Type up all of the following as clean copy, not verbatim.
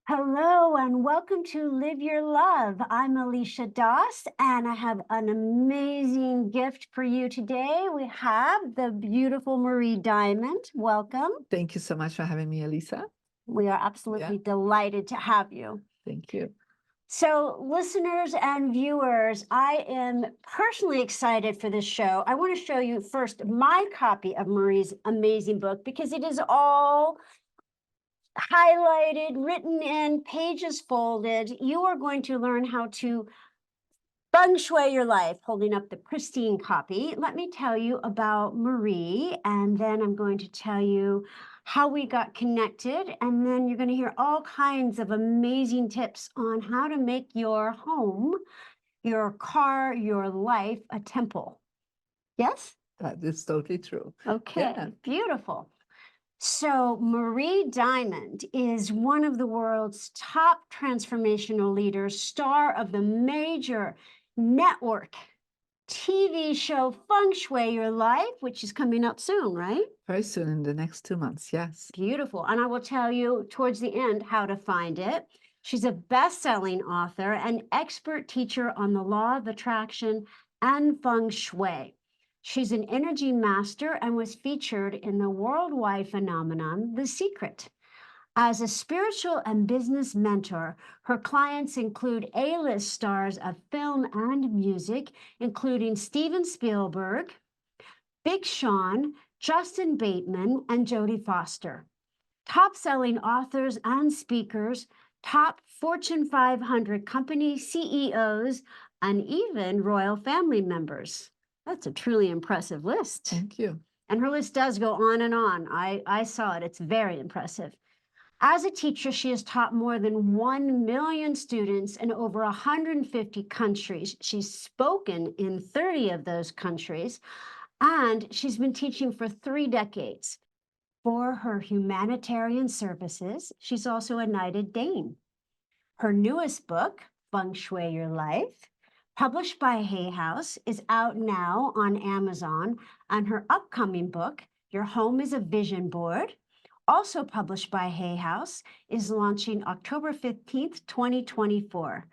Hello and welcome to Live Your Love. I'm Alicia Doss and I have an amazing gift for you today. We have the beautiful Marie Diamond. Welcome. Thank you so much for having me, Elisa. We are absolutely delighted to have you. Thank you. So, listeners and viewers, I am personally excited for this show. I want to show you first my copy of Marie's amazing book because it is all highlighted, written in, pages folded. You are going to learn how to Feng Shui your life, holding up the pristine copy. Let me tell you about Marie, and then I'm going to tell you how we got connected, and then you're going to hear all kinds of amazing tips on how to make your home, your car, your life a temple. Yes? That is totally true. Okay, beautiful. So Marie Diamond is one of the world's top transformational leaders, star of the major network TV show Feng Shui Your Life, which is coming out soon, right? Very soon, in the next 2 months, yes. Beautiful. And I will tell you towards the end how to find it. She's a best-selling author and expert teacher on the law of attraction and Feng Shui. She's an energy master and was featured in the worldwide phenomenon, The Secret. As a spiritual and business mentor, her clients include A-list stars of film and music, including Steven Spielberg, Big Sean, Justin Bateman, and Jodie Foster. Top-selling authors and speakers, top Fortune 500 company CEOs, and even royal family members. That's a truly impressive list. Thank you. And her list does go on and on. I saw it. It's very impressive. As a teacher, she has taught more than 1 million students in over 150 countries. She's spoken in 30 of those countries, and she's been teaching for 3 decades. For her humanitarian services, she's also a knighted Dane. Her newest book, Feng Shui Your Life, published by Hay House, is out now on Amazon, and her upcoming book, Your Home is a Vision Board, also published by Hay House, is launching October 15th, 2024.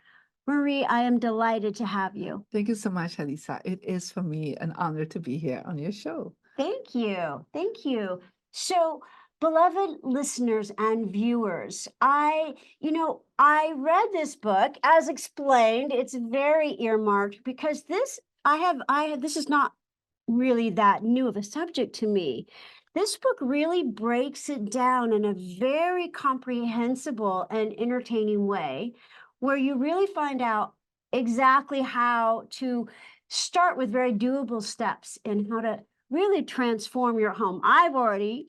Marie, I am delighted to have you. Thank you so much, Elisa. It is for me an honor to be here on your show. Thank you. Thank you. So, beloved listeners and viewers, I read this book as explained. It's very earmarked because this is not really that new of a subject to me. This book really breaks it down in a very comprehensible and entertaining way, where you really find out exactly how to start with very doable steps in how to really transform your home. I've already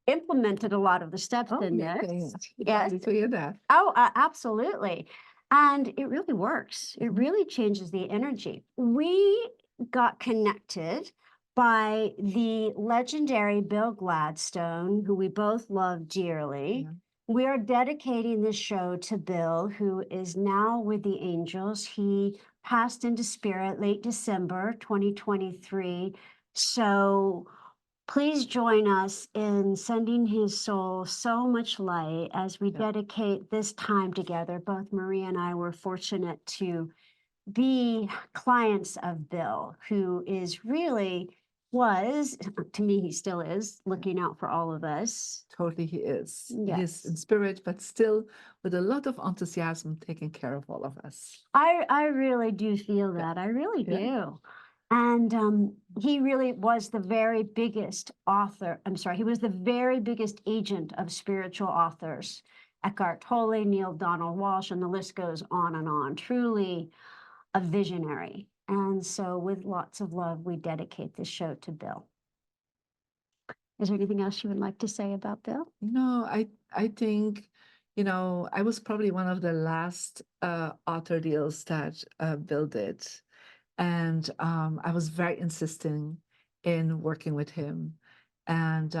implemented a lot of the steps in this. Yes. To hear that. Oh, absolutely. And it really works. It really changes the energy. We got connected by the legendary Bill Gladstone, who we both love dearly. Yeah. We are dedicating this show to Bill, who is now with the angels. He passed into spirit late December 2023. So please join us in sending his soul so much light as we dedicate this time together. Both Marie and I were fortunate to be clients of Bill, who was, to me, he still is, looking out for all of us. Totally, he is. Yes. He is in spirit, but still with a lot of enthusiasm taking care of all of us. I really do feel that. I really do. And he really was the very biggest author. He was the very biggest agent of spiritual authors. Eckhart Tolle, Neil Donald Walsh, and the list goes on and on. Truly a visionary. And so with lots of love, we dedicate this show to Bill. Is there anything else you would like to say about Bill? No, I think, I was probably one of the last author deals that Bill did. And I was very insisting in working with him. And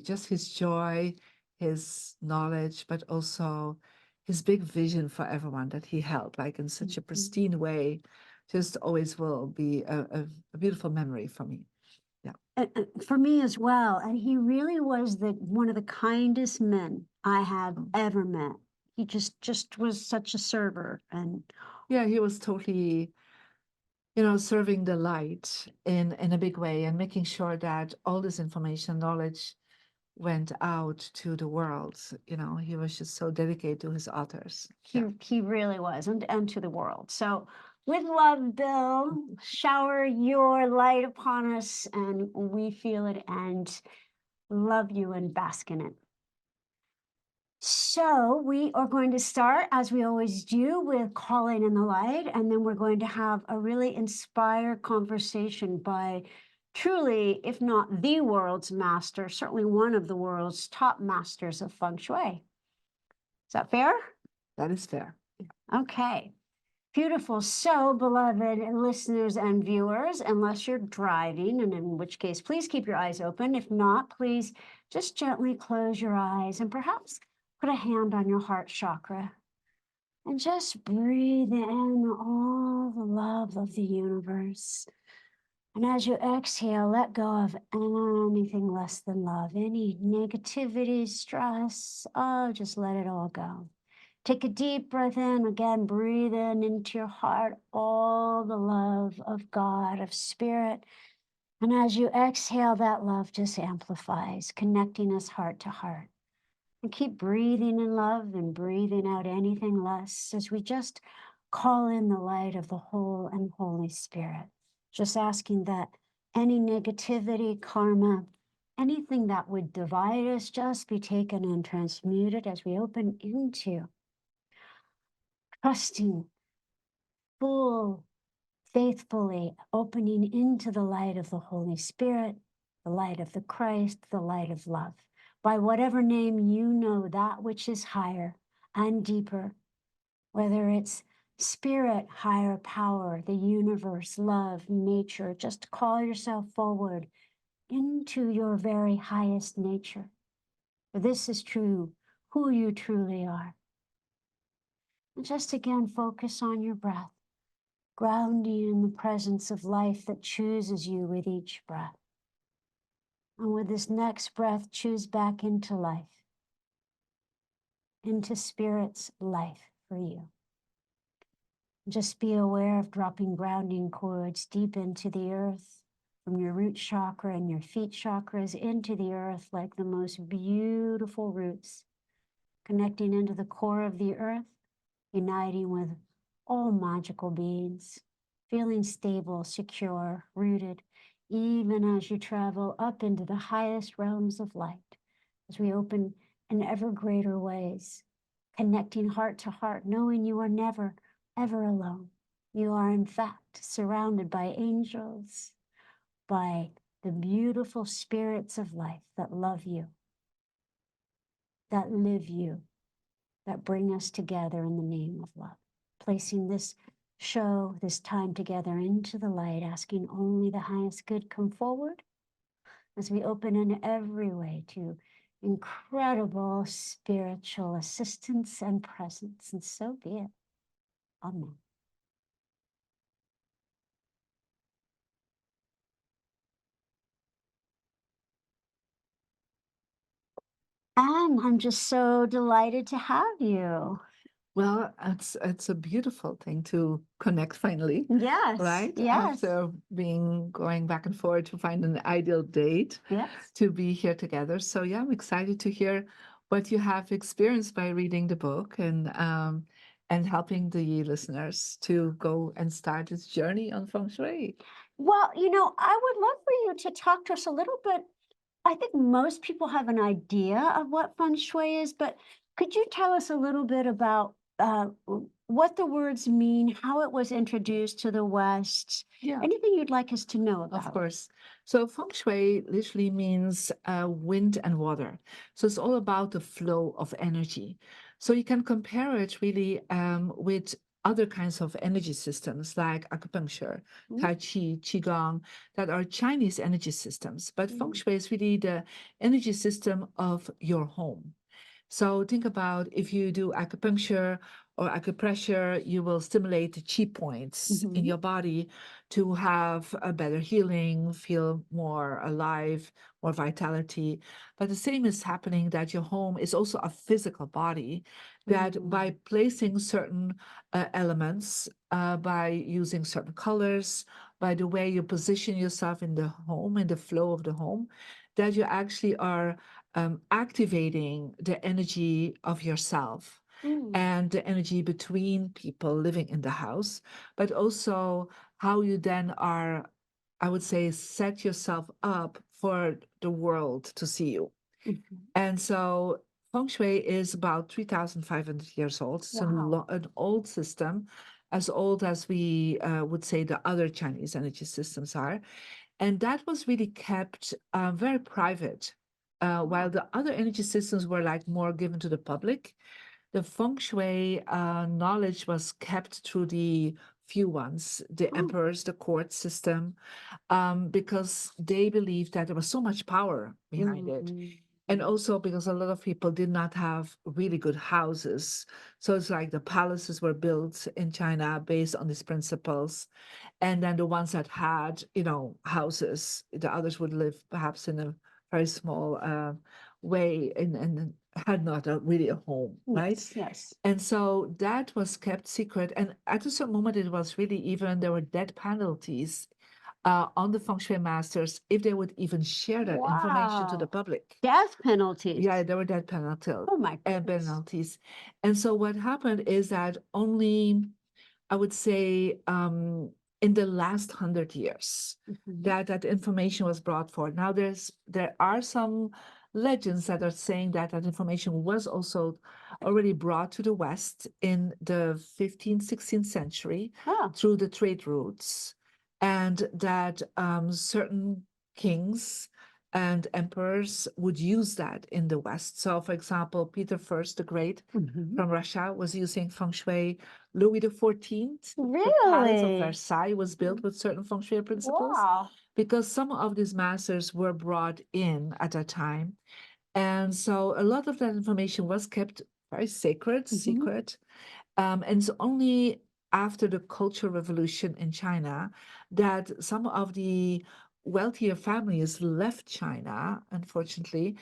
just his joy, his knowledge, but also his big vision for everyone that he held, like in such a pristine way, just always will be a beautiful memory for me. Yeah. For me as well. And he really was one of the kindest men I have ever met. he just was such a server. And Yeah, he was totally, serving the light in a big way and making sure that all this information, knowledge went out to the world. He was just so dedicated to his authors. he really was, and to the world. So with love, Bill, shower your light upon us, and we feel it and love you and bask in it. So we are going to start, as we always do, with calling in the light, and then we're going to have a really inspired conversation by truly, if not the world's master, certainly one of the world's top masters of Feng Shui. Is that fair? That is fair. Okay. Beautiful. So, beloved listeners and viewers, unless you're driving, and in which case, please keep your eyes open. If not, please just gently close your eyes and perhaps put a hand on your heart chakra and just breathe in all the love of the universe. And as you exhale, let go of anything less than love, any negativity, stress. Oh, just let it all go. Take a deep breath in. Again, breathe in into your heart all the love of God, of Spirit. And as you exhale, that love just amplifies, connecting us heart to heart. And keep breathing in love and breathing out anything less as we just call in the light of the whole and Holy Spirit. Just asking that any negativity, karma, anything that would divide us just be taken and transmuted as we open into trusting, full, faithfully opening into the light of the Holy Spirit, the light of the Christ, the light of love. By whatever name you know, that which is higher and deeper, whether it's spirit, higher power, the universe, love, nature, just call yourself forward into your very highest nature. For this is true, who you truly are. And just again, focus on your breath, grounding in the presence of life that chooses you with each breath. And with this next breath, choose back into life, into Spirit's life for you. Just be aware of dropping grounding cords deep into the earth, from your root chakra and your feet chakras into the earth like the most beautiful roots, connecting into the core of the earth, uniting with all magical beings, feeling stable, secure, rooted, even as you travel up into the highest realms of light, as we open in ever greater ways, connecting heart to heart, knowing you are never, ever alone. You are, in fact, surrounded by angels, by the beautiful spirits of life that love you, that live you, that bring us together in the name of love. Placing this show, this time together into the light, asking only the highest good come forward as we open in every way to incredible spiritual assistance and presence. And so be it. Amen. And I'm just so delighted to have you. Well, it's a beautiful thing to connect finally, Yes. right? Yes. After going back and forth to find an ideal date Yes. to be here together. So yeah, I'm excited to hear what you have experienced by reading the book and helping the listeners to go and start this journey on Feng Shui. Well, I would love for you to talk to us a little bit. I think most people have an idea of what Feng Shui is, but could you tell us a little bit about what the words mean, how it was introduced to the West, Yeah. anything you'd like us to know about? Of course. So Feng Shui literally means wind and water. So it's all about the flow of energy. So you can compare it really with other kinds of energy systems like acupuncture, Mm. Tai Chi, Qigong, that are Chinese energy systems. But Feng Mm. Shui is really the energy system of your home. So think about if you do acupuncture or acupressure, you will stimulate the chi points in Mhm. your body to have a better healing, feel more alive, more vitality. But the same is happening that your home is also a physical body, that by Mm. placing certain elements, by using certain colors, by the way you position yourself in the home, in the flow of the home, that you actually are activating the energy of yourself Mm. and the energy between people living in the house, but also how you then are, I would say, set yourself up for the world to see you. Mhm. And so Feng Shui is about 3,500 years old. It's Wow. an old system, as old as we would say the other Chinese energy systems are. And that was really kept very private. While Wow. the other energy systems were like more given to the public, the feng shui knowledge was kept through the few ones, the Oh. emperors, the court system, because they believed that there was so much power behind it. Mhm. And also because a lot of people did not have really good houses. So it's like the palaces were built in China based on these principles. And then the ones that had, houses, the others would live perhaps in a very small way and had not really a home, right? Yes, yes. And so that was kept secret. And at a certain moment, it was really even, there were death penalties on the feng shui masters if they would even share that information to the Wow. public. Death Yeah, penalties. there were death penalty Oh my and goodness. penalties. And so what happened is that only, I would say, in the last 100 years, Mhm. that information was brought forward. Now, there are some legends that are saying that information was also already brought to the West in the 15th, 16th century Oh. through the trade routes, and that certain kings and emperors would use that in the West. So, for example, Peter I the Great Mhm. from Russia was using feng shui. Louis XIV, the Palace of Really? Versailles was built with certain feng shui principles Wow. because some of these masters were brought in at that time. And so a lot of that information was kept very sacred, Mhm. secret. And it's only after the Cultural Revolution in China that some of the wealthier families left China, unfortunately,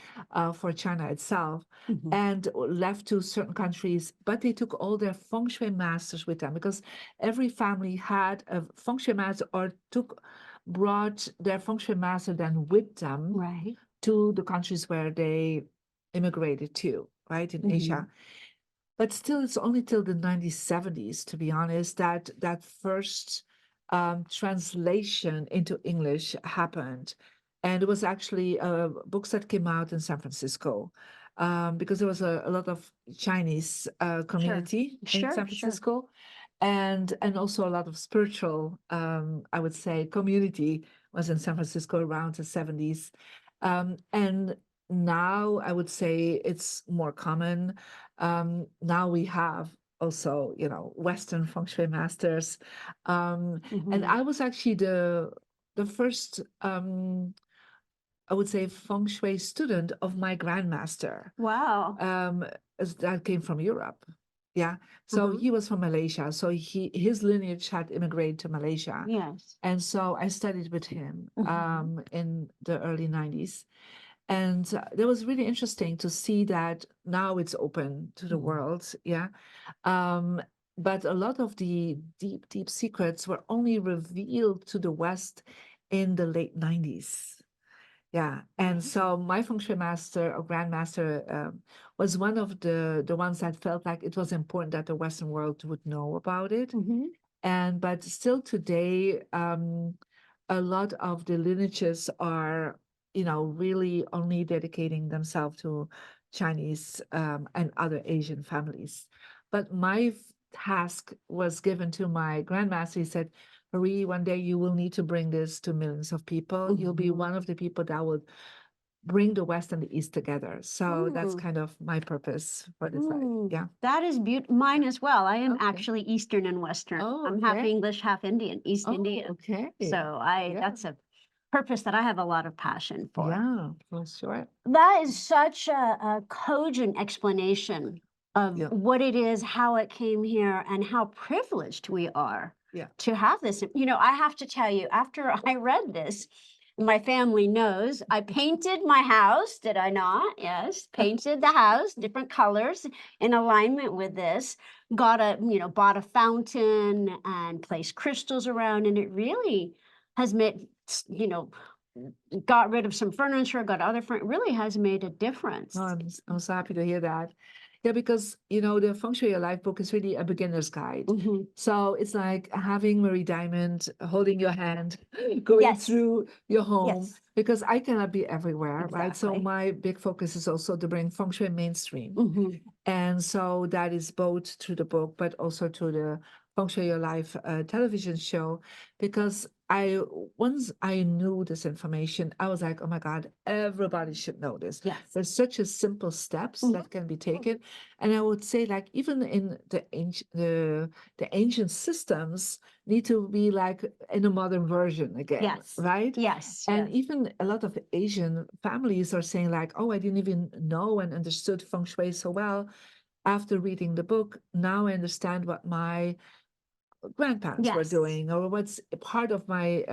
for China itself, Mhm. and left to certain countries, but they took all their feng shui masters with them because every family had a feng shui master or brought their feng shui master then with them Right. to the countries where they immigrated to, right, in Asia. Mhm. But still, it's only till the 1970s, to be honest, that that first translation into English happened. And it was actually books that came out in San Francisco because there was a lot of Chinese Sure. community in Sure, San sure. Francisco, and also a lot of spiritual, I would say, community was in San Francisco around the 70s. And now I would say it's more common. Now we have also, Western feng shui masters. And Mhm. I was actually the first, I would say, feng shui student of my grandmaster. Wow. Um, that came from Europe. Yeah. So Uh-huh. he was from Malaysia. So his lineage had immigrated to Malaysia. Yes. And so I studied with him Mhm. in the early 90s. And that was really interesting to see that now it's open to the Mhm. world. Yeah. Um, but a lot of the deep, deep secrets were only revealed to the West in the late 90s. Yeah. And Right. so my feng shui master or grandmaster was one of the ones that felt like it was important that the Western world would know about it. Mhm. And but still today, a lot of the lineages are, really only dedicating themselves to Chinese and other Asian families. But my task was given to my grandmaster. He said, Marie, one day you will need to bring this to millions of people. You'll be Mhm. one of the people that will bring the West and the East together. So that's Mm. kind of my purpose for this life. Mm. Yeah. That is beautiful. Mine as well. I am Okay. actually Eastern and Western. Oh, I'm half okay. English, half Indian, East Oh, Indian. okay. So Yeah. that's a purpose that I have a lot of passion for. Yeah, for sure. That is such a cogent explanation of Yeah, what it is, how it came here, and how privileged we are yeah. to have this. You know, I have to tell you, after I read this, my family knows I painted my house, did I not? Yes, painted the house different colors in alignment with this. Bought a fountain and placed crystals around, and it really has made, you know, got rid of some furniture, got other furniture, really has made a difference. No, I'm so happy to hear that. Yeah, because the Feng Shui Your Life book is really a beginner's guide. Mhm. So it's like having Marie Diamond holding your hand, going Yes, through your home, yes, because I cannot be everywhere, right? So exactly. my big focus is also to bring Feng Shui mainstream. Mhm. And so that is both through the book, but also through the Feng Shui Your Life television show. Because once I knew this information, I was like, oh my God, everybody should know this. Yes. There's such a simple steps Mhm. that can be taken. And I would say, like, even in the ancient systems need to be like in a modern version again, Yes, right? yes, And yes. even a lot of Asian families are saying like, oh, I didn't even know and understood Feng Shui so well. After reading the book, now I understand what my grandparents were Yes. doing or what's a part of my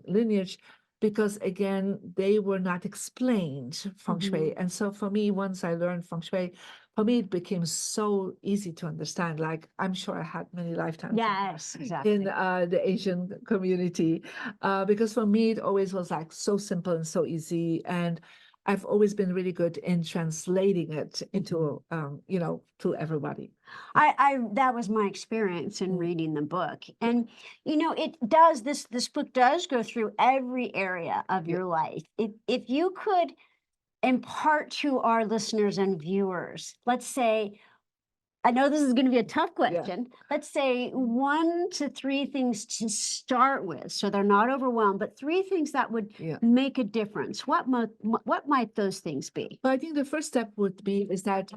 lineage, because again, they were not explained Feng Shui. Mhm. And so for me, once I learned Feng Shui, for me, it became so easy to understand. Like, I'm sure I had many lifetimes Yes, in exactly. the Asian community, because for me, it always was like so simple and so easy. And I've always been really good in translating it into, to everybody. I that was my experience in Mm, reading the book. yeah, And it does this book does go through every area of yeah, your life. If you could impart to our listeners and viewers, let's say, I know this is going to be a tough yeah, question. Let's say 1 to 3 things to start with, so they're not overwhelmed, but 3 things that would yeah. make a difference. What might those things be? But I think the first step would be is that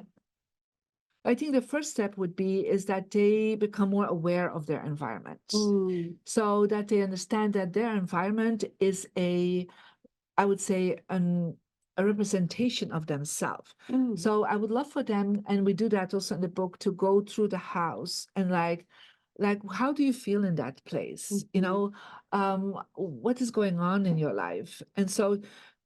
I think the first step would be is that they become more aware of their environment, Mm, so that they understand that their environment is I would say, a representation of themselves. mm, So I would love for them, and we do that also in the book, to go through the house and like how do you feel in that place? mhm. What is going on in your life? And so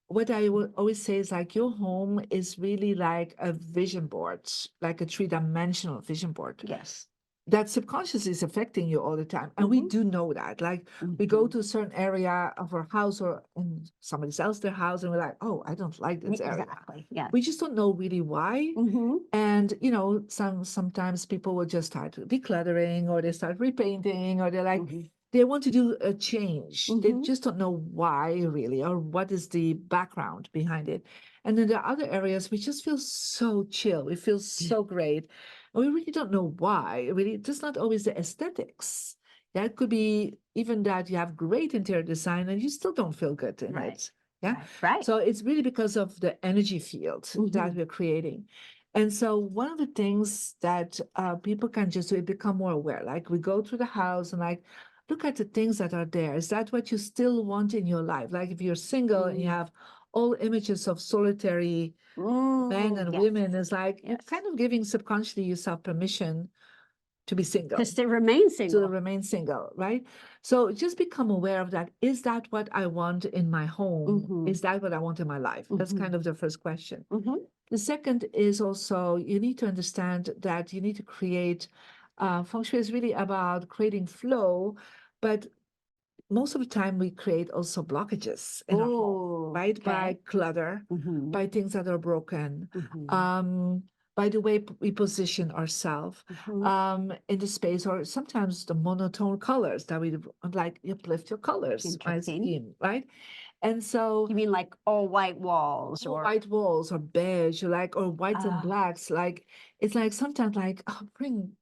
what I will always say is like your home is really like a vision board, like a three-dimensional vision board Yes. that subconsciously is affecting you all the time. And we Mhm, do know that. Like we go mhm. to a certain area of our house or in somebody else's their house, and we're like, oh, I don't like this area. Exactly. Yes. We just don't know really why. Mhm, And sometimes people will just start decluttering or they start repainting or they're like, mhm, they want to do a change. They mhm. just don't know why really or what is the background behind it. And then there are other areas we just feel so chill. We feel so great. And we really don't know why. Really, it's just not always the aesthetics. Yeah, it could be even that you have great interior design and you still don't feel good in Right. it. Yeah. Right. Right. So it's really because of the energy field that Mhm, we're creating. And so one of the things that people can just do is become more aware. Like we go through the house and like look at the things that are there. Is that what you still want in your life? Like if you're single and you mm. have all images of solitary men and Yes. women, it's like you're Yes. kind of giving subconsciously yourself permission to be single, To remain to single. remain single, right? So just become aware of that. Is that what I want in my home? Mhm, Is that what I want in my life? That's mhm, kind of the first question. mhm. The second is also you need to understand that you need to create, Feng Shui is really about creating flow, but most of the time we create also blockages in our home, Oh, right? By okay. clutter, Mhm, by things that are broken, mhm, um, by the way we position ourselves mhm. in the space, or sometimes the monotone colors that we like uplift your colors, my Interesting. scheme, right? And so You mean like all white walls or or white walls or beige, or whites and uh, blacks, like it's like sometimes like oh, bring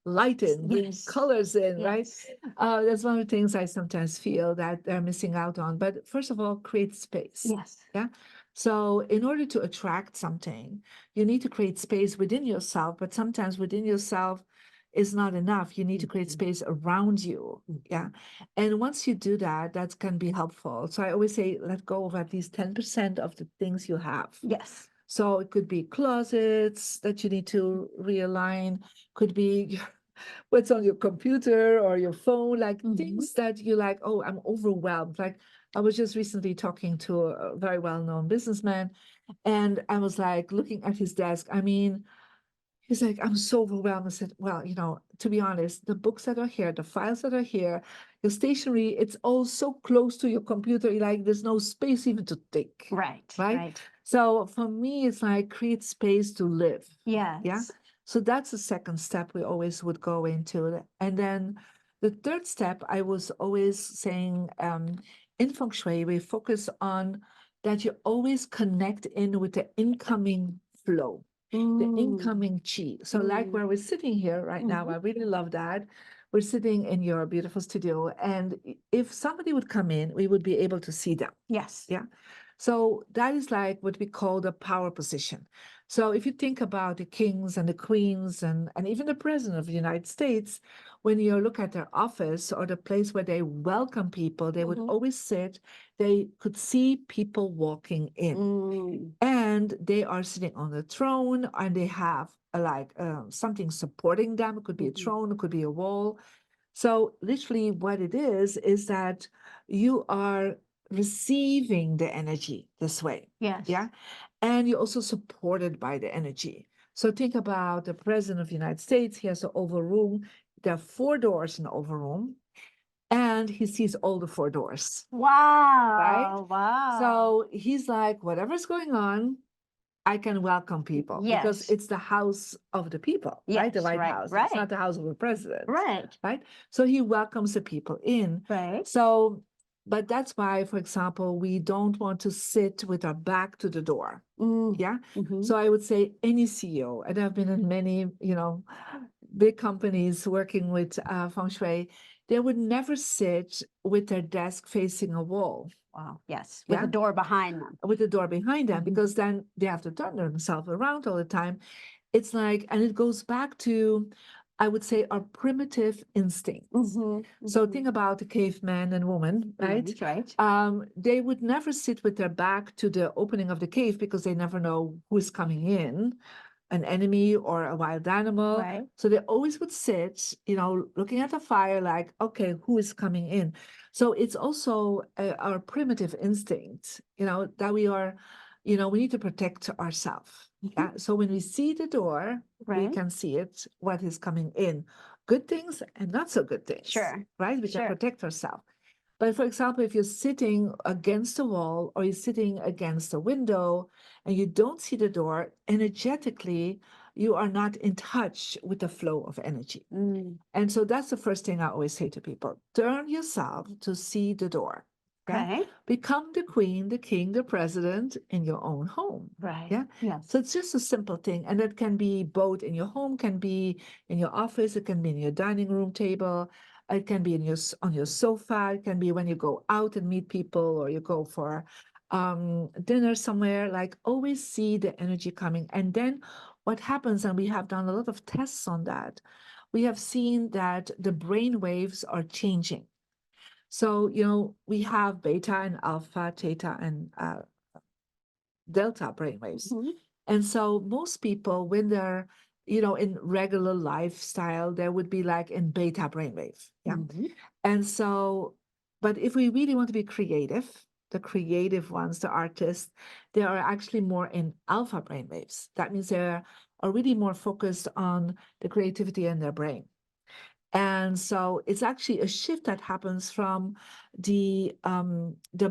light in, bring yes. colors in, right? Yes. That's one of the things I sometimes feel that they're missing out on. But first of all, create space. Yes. Yeah. So in order to attract something, you need to create space within yourself, but sometimes within yourself, is not enough. You need to create Mhm. space around you. Yeah. And once you do that, that can be helpful. So I always say, let go of at least 10% of the things you have. Yes. So it could be closets that you need to realign, could be what's on your computer or your phone, like Mhm. things that you like, oh, I'm overwhelmed. Like I was just recently talking to a very well-known businessman, and I was like looking at his desk. I mean, he's like, I'm so overwhelmed. I said, well, to be honest, the books that are here, the files that are here, your stationery, it's all so close to your computer, like there's no space even to think. Right. Right? Right. So for me, it's like create space to live. Yeah. Yes. So that's the second step we always would go into. And then the third step, I was always saying, in Feng Shui, we focus on that you always connect in with the incoming flow, the Mm. incoming chi. So like Mm. where we're sitting here right now, I really love that. We're sitting in your beautiful studio, and if somebody would come in, we would be able to see them. Yes. Yeah. So that is like what we call the power position. So if you think about the kings and the queens and even the president of the United States, when you look at their office or the place where they welcome people, they would Mhm. always sit, they could see people walking in. Mm. And they are sitting on the throne and they have something supporting them. It could be a Mhm. throne, it could be a wall. So literally what it is that you are receiving the energy this way. Yes. Yeah. And you're also supported by the energy. So think about the president of the United States. He has an oval room. There are 4 doors in the oval room, and he sees all the 4 doors. Right? Wow. Wow. So he's like, whatever's going on, I can welcome people because Yes. it's the house of the people, right? The Yes. White Right. House. It's Right. not the house of a president, Right. right? So he welcomes the people in. Right. So, but that's why, for example, we don't want to sit with our back to the door. Mm. Yeah. Mhm. So I would say any CEO, and I've been in many, big companies working with Feng Shui, they would never sit with their desk facing a wall. Wow. Yes. With a Yeah. door behind them. With the door behind them, Mhm. because then they have to turn themselves around all the time. It's like, and it goes back to, I would say, our primitive instincts. Mhm. So Mhm. think about the caveman and woman, right? Right. Right. They would never sit with their back to the opening of the cave because they never know who is coming in, an enemy or a wild animal. Right. So they always would sit, looking at the fire, like, okay, who is coming in? So it's also our primitive instinct, that we are, we need to protect ourselves. Yeah. So when we see the door, we Right. can see it, what is coming in, good things and not so good things. Sure. Right? We can Sure. protect ourselves. But for example, if you're sitting against a wall or you're sitting against a window and you don't see the door, energetically, you are not in touch with the flow of energy. Mm. And so that's the first thing I always say to people. Turn yourself to see the door. Yeah? Okay. Become the queen, the king, the president in your own home. Right. Yeah. Yes. So it's just a simple thing. And that can be both in your home, can be in your office, it can be in your dining room table, it can be on your sofa, it can be when you go out and meet people or you go for dinner somewhere, like always see the energy coming. And then what happens, and we have done a lot of tests on that, we have seen that the brain waves are changing. So, we have beta and alpha, theta, and delta brainwaves. Mhm. And so most people, when they're, in regular lifestyle, they would be like in beta brainwave. Yeah. Mhm. And so, but if we really want to be creative, the creative ones, the artists, they are actually more in alpha brainwaves. That means they're are really more focused on the creativity in their brain. And so it's actually a shift that happens from the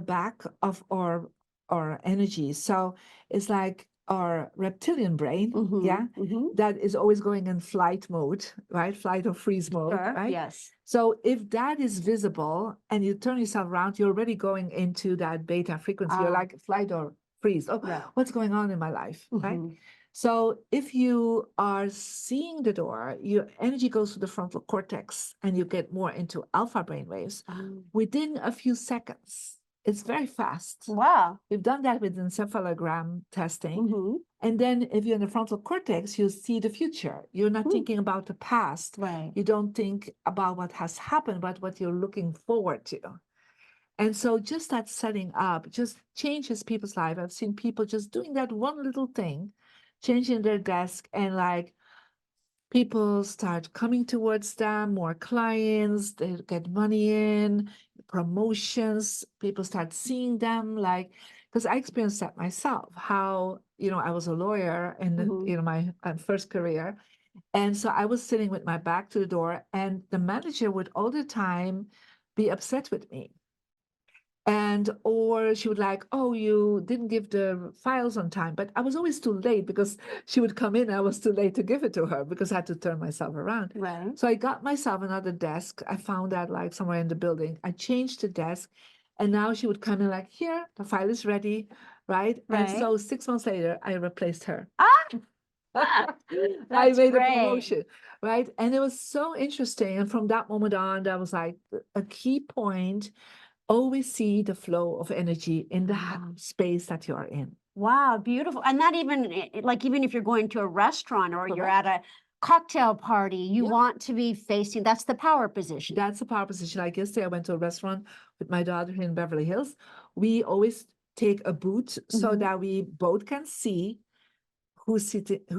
back of our energy. So it's like our reptilian brain, yeah, Mhm. Mhm. that is always going in flight mode, right? Flight or freeze mode, Sure. right? Yes. So if that is visible and you turn yourself around, you're already going into that beta frequency. You're Ah. like flight or freeze. Oh, Right. what's going on in my life, right? Mhm. So if you are seeing the door, your energy goes to the frontal cortex and you get more into alpha brainwaves Um, within a few seconds. It's very fast. Wow. We've done that with encephalogram testing. Mm-hmm. And then if you're in the frontal cortex, you see the future. You're not thinking about the past. Right. You don't think about what has happened, but what you're looking forward to. And so just that setting up just changes people's life. I've seen people just doing that one little thing, changing their desk, and like people start coming towards them, more clients, they get money in, promotions, people start seeing them like, because I experienced that myself, how, I was a lawyer in, Mm-hmm. my first career. And so I was sitting with my back to the door, and the manager would all the time be upset with me. Or she would like, oh, you didn't give the files on time. But I was always too late because she would come in. I was too late to give it to her because I had to turn myself around. Right. So I got myself another desk. I found that like somewhere in the building. I changed the desk. And now she would come in like, here, the file is ready. Right. And Right. so 6 months later, I replaced her. Ah, I that's made a great. promotion, right? And it was so interesting. And from that moment on, that was like a key point. Always see the flow of energy in the space that you are in. Wow, beautiful. And that even like even if you're going to a restaurant or you're Correct. at a cocktail party, you Yeah. want to be facing, that's the power position. That's a power position. Like yesterday, I went to a restaurant with my daughter in Beverly Hills. We always take a boot so Mhm. that we both can see who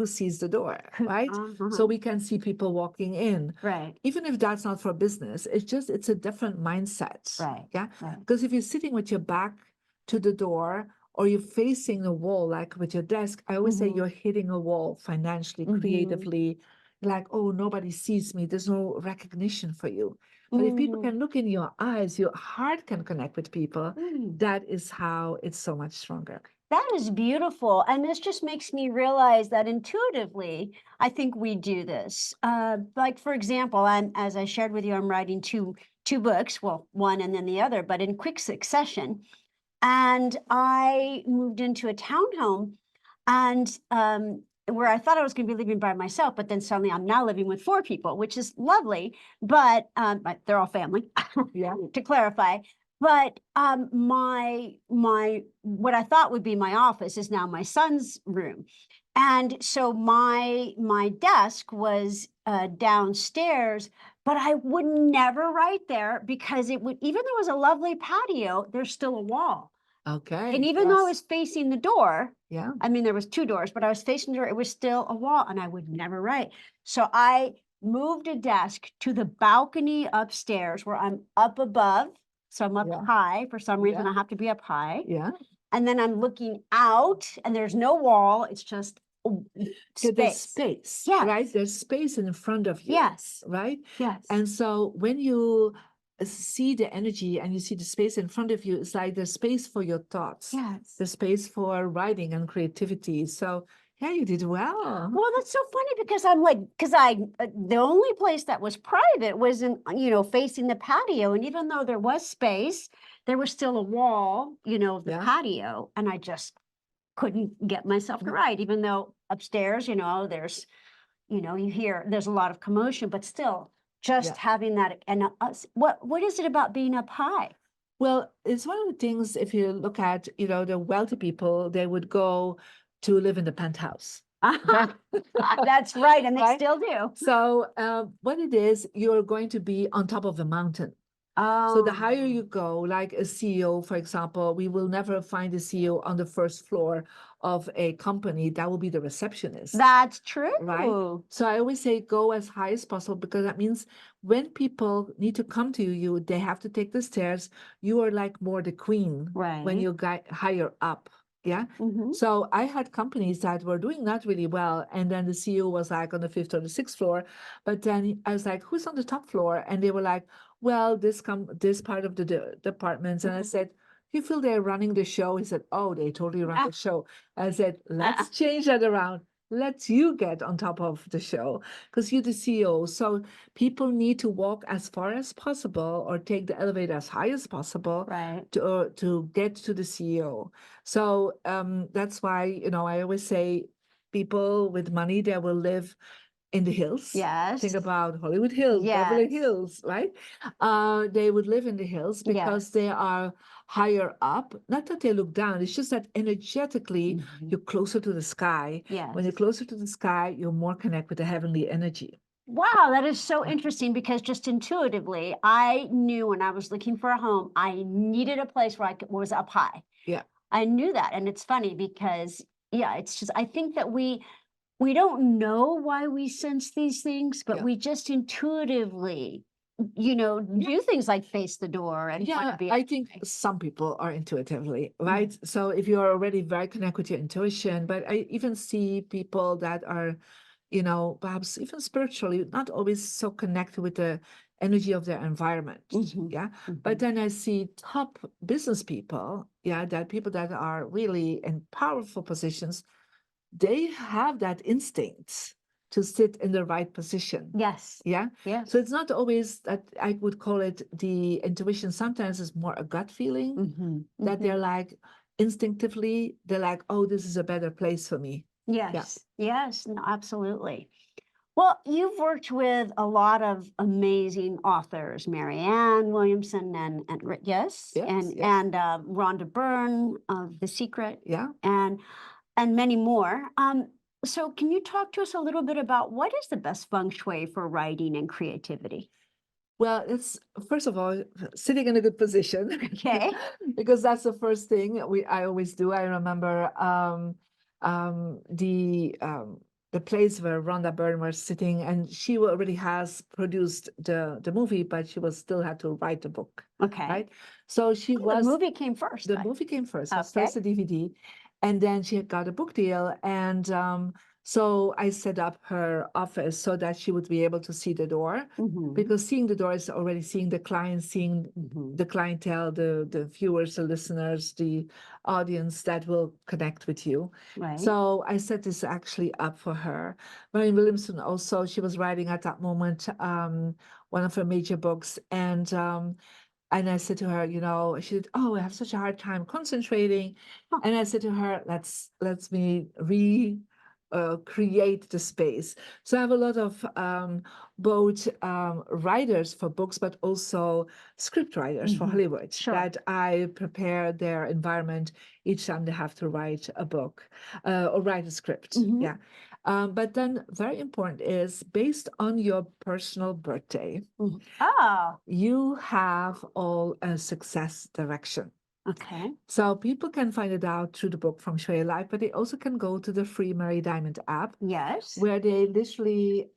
sees the door, right? So Uh-huh. we can see people walking in. Right. Even if that's not for business, it's a different mindset. Right. Yeah. Right. Because if you're sitting with your back to the door or you're facing a wall, like with your desk, I always say Mhm. you're hitting a wall financially, Mhm. creatively, like, oh, nobody sees me. There's no recognition for you. But if people Mhm. can look in your eyes, your heart can connect with people. Mm. That is how it's so much stronger. That is beautiful. And this just makes me realize that intuitively, I think we do this. Like, for example, as I shared with you, I'm writing two books, well, one and then the other, but in quick succession. And I moved into a townhome and where I thought I was going to be living by myself, but then suddenly I'm now living with four people, which is lovely, but they're all family, Yeah. to clarify. But my what I thought would be my office is now my son's room, and so my desk was downstairs, but I would never write there because it would, even though it was a lovely patio, there's still a wall. Okay. And even though I Yes. was facing the door, Yeah. I mean, there was two doors, but I was facing the door, it was still a wall and I would never write. So I moved a desk to the balcony upstairs where I'm up above. So I'm up Yeah. high. For some reason, Yeah. I have to be up high. Yeah. And then I'm looking out and there's no wall. It's just Yeah, there's space. space, Yes. right? There's space in front of you, Yes. right? Yes. And so when you see the energy and you see the space in front of you, it's like there's space for your thoughts, Yes. there's space for writing and creativity. So yeah, you did well. Well, that's so funny because I'm like, because the only place that was private was in, facing the patio. And even though there was space, there was still a wall, of the Yeah. patio. And I just couldn't get myself to Yeah. write, even though upstairs, there's, you hear there's a lot of commotion, but still just Yeah. having that. And what is it about being up high? Well, it's one of the things, if you look at, the wealthy people, they would go to live in the penthouse. That's right. And they Right? still do. So what it is, you're going to be on top of the mountain. So the higher you Oh, go, like a CEO, for example, we will never find a CEO on the first floor of a company. That will be the receptionist. that's true. Right? So I always say go as high as possible because that means when people need to come to you, they have to take the stairs. You are like more the queen when Right. you get higher up. Yeah. Mhm. So I had companies that were doing not really well. And then the CEO was like on the fifth or the sixth floor. But then I was like, who's on the top floor? And they were like, well, this part of the departments. And I said, you feel they're running the show? He said, oh, they totally run the show. I said, let's change that around. Let you get on top of the show because you're the CEO. So people need to walk as far as possible or take the elevator as high as possible Right. to get to the CEO. So that's why, I always say people with money, they will live in the hills. Yes. Think about Hollywood Hills, Beverly Yes. Hills, right? They would live in the hills because Yes. they are higher up. Not that they look down, it's just that energetically Mhm. you're closer to the sky. Yes. When you're closer to the sky, you're more connected with the heavenly energy. Wow, that is so Yeah. interesting because just intuitively, I knew when I was looking for a home, I needed a place where was up high. Yeah. I knew that, and it's funny because yeah, it's just I think that we don't know why we sense these things, but Yeah. we just intuitively, do things like face the door and want Yeah, to be. I think some people are intuitively, right? So if you're already very connected with your intuition, but I even see people that are, perhaps even spiritually, not always so connected with the energy of their environment. Mhm, Yeah. But mhm. then I see top business people, that people that are really in powerful positions, they have that instinct to sit in the right position. Yes. Yeah. Yes. So it's not always that I would call it the intuition. Sometimes it's more a gut feeling Mhm, that they're mhm. like instinctively, they're like, oh, this is a better place for me. Yeah. Yes. Yes. No, absolutely. Well, you've worked with a lot of amazing authors, Marianne Williamson yes, Yes. and Yes. and Rhonda Byrne of The Secret, Yeah. and many more. So can you talk to us a little bit about what is the best feng shui for writing and creativity? Well, it's first of all sitting in a good position. Okay. Because that's the first thing I always do. I remember the place where Rhonda Byrne was sitting, and she already has produced the movie, but she was still had to write the book, Okay. right? So she The was movie came first. the movie came first. It was Okay. first a DVD, and then she had got a book deal, and so I set up her office so that she would be able to see the door, Mhm, because seeing the door is already seeing the clients, seeing mhm. the clientele, the viewers, the listeners, the audience that will connect with you. Right. So I set this actually up for her. Marianne Williamson also, she was writing at that moment one of her major books, and I said to her, she said, "Oh, I have such a hard time concentrating." Huh. And I said to her, let's me create the space. So I have a lot of both writers for books, but also script writers for Mhm. Hollywood Sure. that I prepare their environment each time they have to write a book or write a script. Mhm. Yeah. But then very important is based on your personal birthday, Mhm. Oh, you have all a success direction. okay. So people can find it out through the book Feng Shui Life, but they also can go to the free Mary Diamond app, Yes. where they literally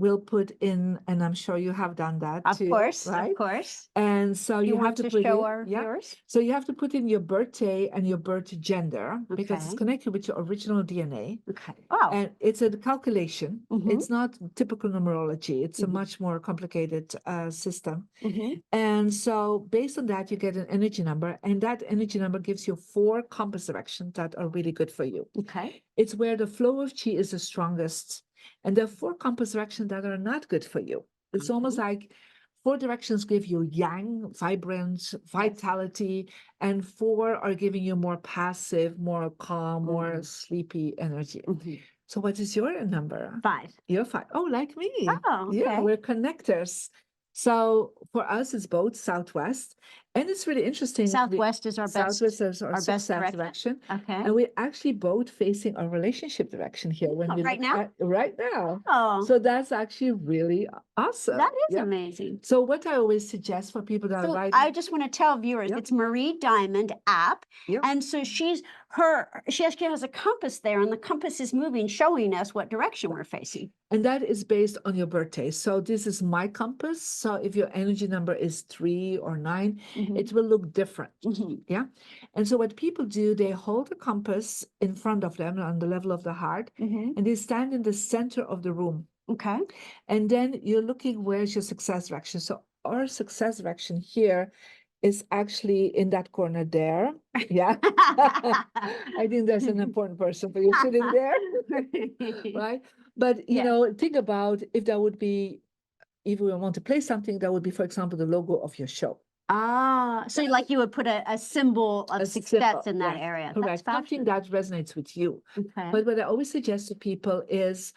will put in, and I'm sure you have done that Of too, course, of right? course. And so Do you you have want to to put show in, our yeah. viewers? So you have to put in your birthday and your birth gender because it's Okay. connected with your original DNA. Okay. Wow. And it's a calculation. Mhm. It's not typical numerology. It's a Mhm. much more complicated system. Mhm. And so based on that, you get an energy number, and that energy number gives you 4 compass directions that are really good for you. Okay. It's where the flow of chi is the strongest. And there are 4 compass directions that are not good for you. It's almost like 4 directions give you yang, vibrant, vitality, and 4 are giving you more passive, more calm, more sleepy energy. Mhm. So what is your number? 5. You're 5. Oh, like me. Oh, Yeah, okay. we're connectors. So for us, it's both Southwest, and it's really interesting. Southwest is our Southwest is our best success direction. Okay. and we're actually both facing our relationship direction here when Oh, we right look now? at right now. Oh, So that's actually really awesome. that is Yeah. amazing. So what I always suggest for people that are So writing, I just want to tell viewers, Yep. it's Marie Diamond app. Yep. And so she actually has a compass there, and the compass is moving, showing us what direction we're facing. and that is based on your birthday. So this is my compass. So if your energy number is 3 or 9, Mhm. it will look different. Mhm. Yeah. And so what people do, they hold the compass in front of them on the level of the heart, Mhm. and they stand in the center of the room. Okay. And then you're looking where's your success direction. So our success direction here is actually in that corner there. Yeah. I think there's an important person for you sitting there. Right. But Yes. think about if that would be, if we want to play something, that would be, for example, the logo of your show. Ah, so like you would put a symbol of A success symbol, in that yes, area. correct. That's Something fascinating. that resonates with you. Okay. But what I always suggest to people is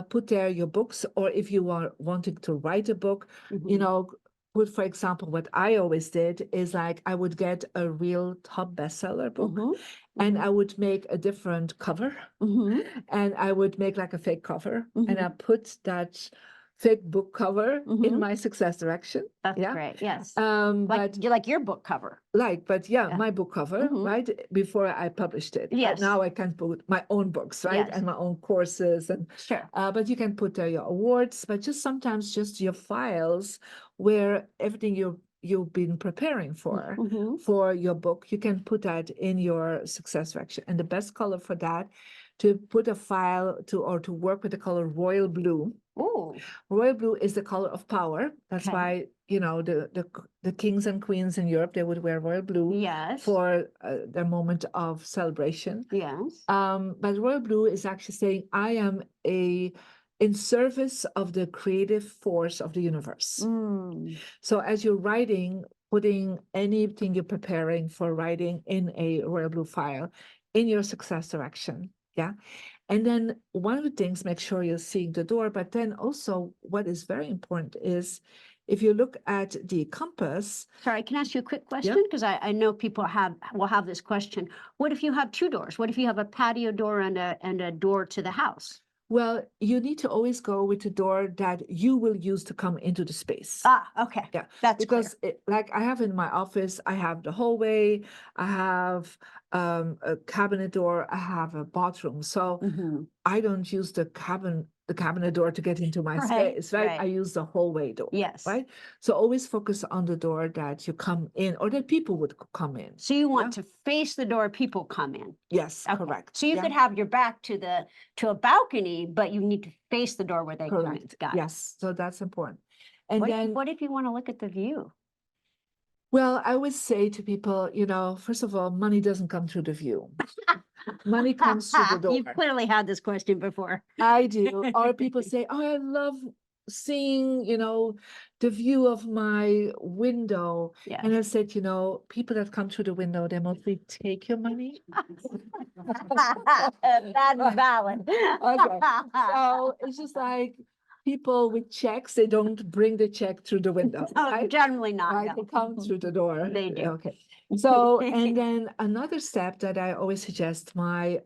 put there your books, or if you are wanting to write a book, you Mhm. know, put, for example, what I always did is like I would get a real top bestseller book Mhm. and Mhm. I would make a different cover Mhm. and I would make like a fake cover and I Mhm. put that fake book cover in Mhm. my success direction. That's Yeah. great. Yes. But Like your book cover. yeah, Yeah. my book cover, Mhm. right? Before I published it. Yes. Now I can put my own books, right? Yes. And my own courses and Sure. but you can put there your awards, but just sometimes just your files where everything you've been preparing Mhm. for your book, you can put that in your success section. And the best color for that to put a file to or to work with the color royal blue. Ooh. Royal blue is the color of power. That's Okay. why, you know, the kings and queens in Europe, they would wear royal blue Yes. for their moment of celebration. Yes. But royal blue is actually saying, I am in service of the creative force of the universe. Mm. So as you're writing, putting anything you're preparing for writing in a royal blue file in your success direction. Yeah. And then one of the things, make sure you're seeing the door. But then also, what is very important is if you look at the compass. Sorry, can I ask you a quick Yeah. question? Because I know people will have this question. What if you have two doors? What if you have a patio door and a door to the house? Well, you need to always go with the door that you will use to come into the space. Ah, okay. Yeah, That's clear. because like I have in my office, I have the hallway, I have a cabinet door, I have a bathroom. So Mhm. I don't use the cabinet door to get into my Right, space, right? I right. use the hallway door, Yes. right? So always focus on the door that you come in or that people would come in. So you Yeah. want to face the door people come in. Yes, Okay. correct. So you Yeah, could have your back to a balcony, but you need to face the door where they come in. correct. Got it. Yes, so that's important. And then What if you want to look at the view? well, I always say to people, you know, first of all, money doesn't come through the view. Money comes through the door. You've clearly had this question before. I do. Or people say, oh, I love seeing, you know, the view of my window. And I Yes. said, you know, people that come through the window, they mostly take your money. That's valid. Okay. So it's just like people with checks, they don't bring the check through the window. No, Right? generally not. Right, No. they come through the door. They do. Okay. So, and then another step that I always suggest my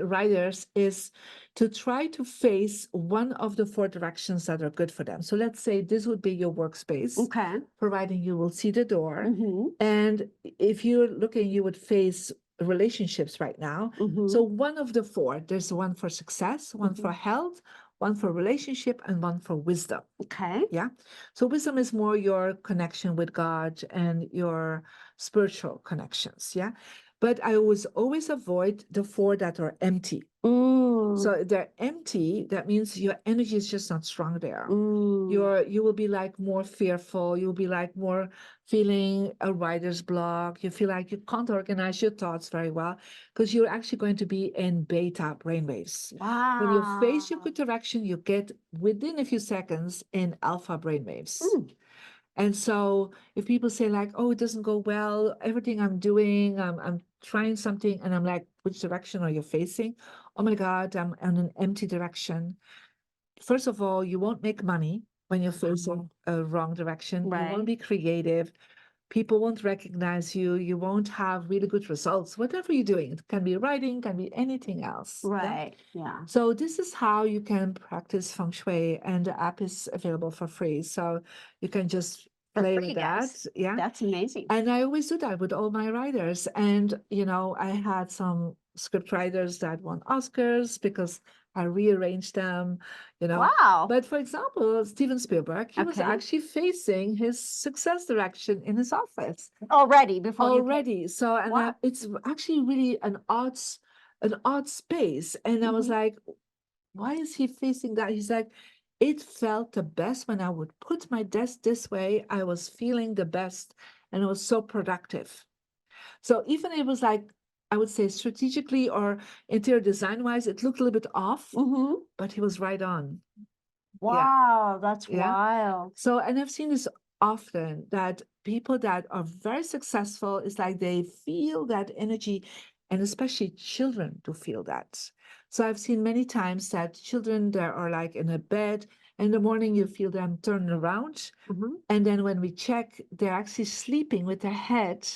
writers is to try to face one of the four directions that are good for them. So let's say this would be your workspace, Okay. providing you will see the door. Mhm. And if you're looking, you would face relationships right now. Mhm. So one of the four, there's one for success, one for health, one for relationship, and one for wisdom. Okay. Yeah. So wisdom is more your connection with God and your spiritual connections. Yeah. But I always avoid the four that are empty. Mm. So if they're empty, that means your energy is just not strong there. Mm. You will be like more fearful, you'll be like more feeling a writer's block. You feel like you can't organize your thoughts very well because you're actually going to be in beta brainwaves. When you face your Wow. good direction, you get within a few seconds in alpha brainwaves. Mm. And so if people say like, oh, it doesn't go well, everything I'm doing, I'm trying something, and I'm like, which direction are you facing? Oh my God, I'm in an empty direction. First of all, you won't make money when you're facing a wrong direction. You Right. won't be creative. People won't recognize you. You won't have really good results. Whatever you're doing, it can be writing, can be anything else. Yeah? Right. Yeah. So this is how you can practice Feng Shui, and the app is available for free. So you can just For play free, with that. guys. Yeah. That's amazing. And I always do that with all my writers. And, you know, I had some script writers that won Oscars because I rearranged them, you know. Wow. But for example, Steven Spielberg, he was Okay. actually facing his success direction in his office Already before you came. already. So, and Wow. it's actually really an odd space. And I was Mhm. like, why is he facing that? He's like, it felt the best when I would put my desk this way. I was feeling the best and it was so productive. So even it was like, I would say strategically or interior design wise, it looked a little bit off, Mhm. but he was right on. Yeah. Wow, that's Yeah. wild. So, and I've seen this often that people that are very successful is like they feel that energy, and especially children to feel that. So I've seen many times that children that are like in a bed, in the morning you feel them turn around, Mhm. and then when we check, they're actually sleeping with their head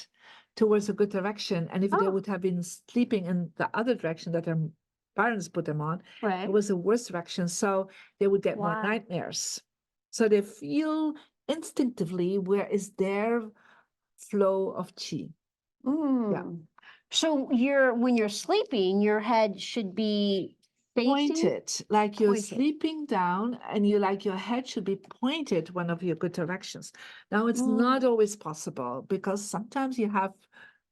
towards a good direction. And if they Oh, would have been sleeping in the other direction that their parents put them on, it right. was a worse direction. So they would get more Wow. nightmares. So they feel instinctively where is their flow of chi. Yeah. Mm. So when you're sleeping, your head should be facing Pointed, like you're pointed. sleeping down and you like your head should be pointed one of your good directions. Now, it's not Mm. always possible because sometimes you have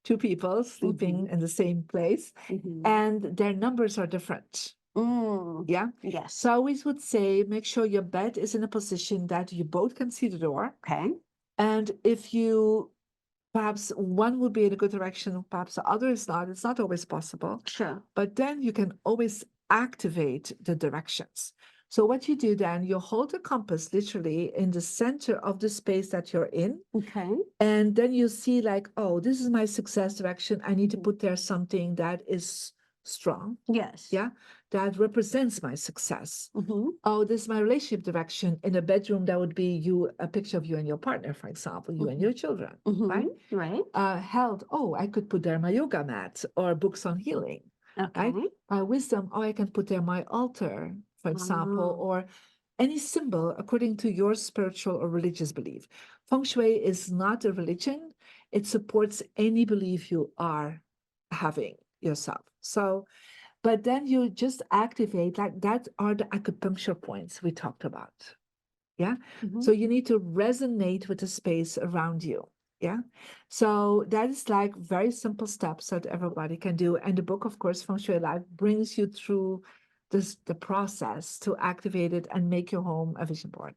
two people sleeping Mhm. in the same place Mhm. and their numbers are different. Mm. Yeah. Yes. So I always would say make sure your bed is in a position that you both can see the door. Okay. And if you perhaps one would be in a good direction, perhaps the other is not. It's not always possible. Sure. But then you can always activate the directions. So what you do then, you hold the compass literally in the center of the space that you're in. Okay. And then you see like, oh, this is my success direction. I need to Mhm. put there something that is strong. Yes. Yeah. That represents my success. Mhm. Oh, this is my relationship direction. In a bedroom, that would be you, a picture of you and your partner, for example, you and Mhm. your children, Mhm. right? Right. Health, oh, I could put there my yoga mat or books on healing, right? Okay. My wisdom, oh, I can put there my altar, for example, Ah. or any symbol according to your spiritual or religious belief. Feng Shui is not a religion, it supports any belief you are having yourself. So, but then you just activate, like that are the acupuncture points we talked about. Yeah. Mhm. So you need to resonate with the space around you. Yeah. So that is like very simple steps that everybody can do. And the book, of course, Feng Shui Life brings you through the process to activate it and make your home a vision board.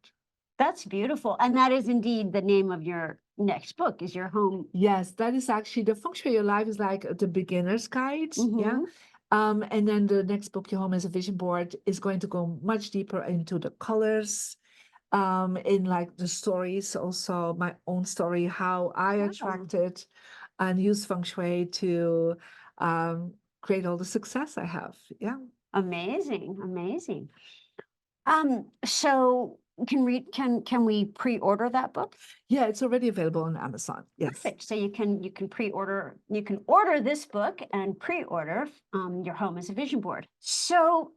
That's beautiful. And that is indeed the name of your next book, is your home. Yes, that is actually the Feng Shui Your Life is like the beginner's guide. Yeah. Mhm. And then the next book, Your Home as a Vision Board, is going to go much deeper into the colors, in like the stories, also my own story, how I Wow. attracted and used feng shui to um, create all the success I have. Yeah. Amazing. Amazing. So can we pre-order that book? Yeah, it's already available on Amazon. Yes. Perfect. So you can order this book and pre-order your home as a vision board. So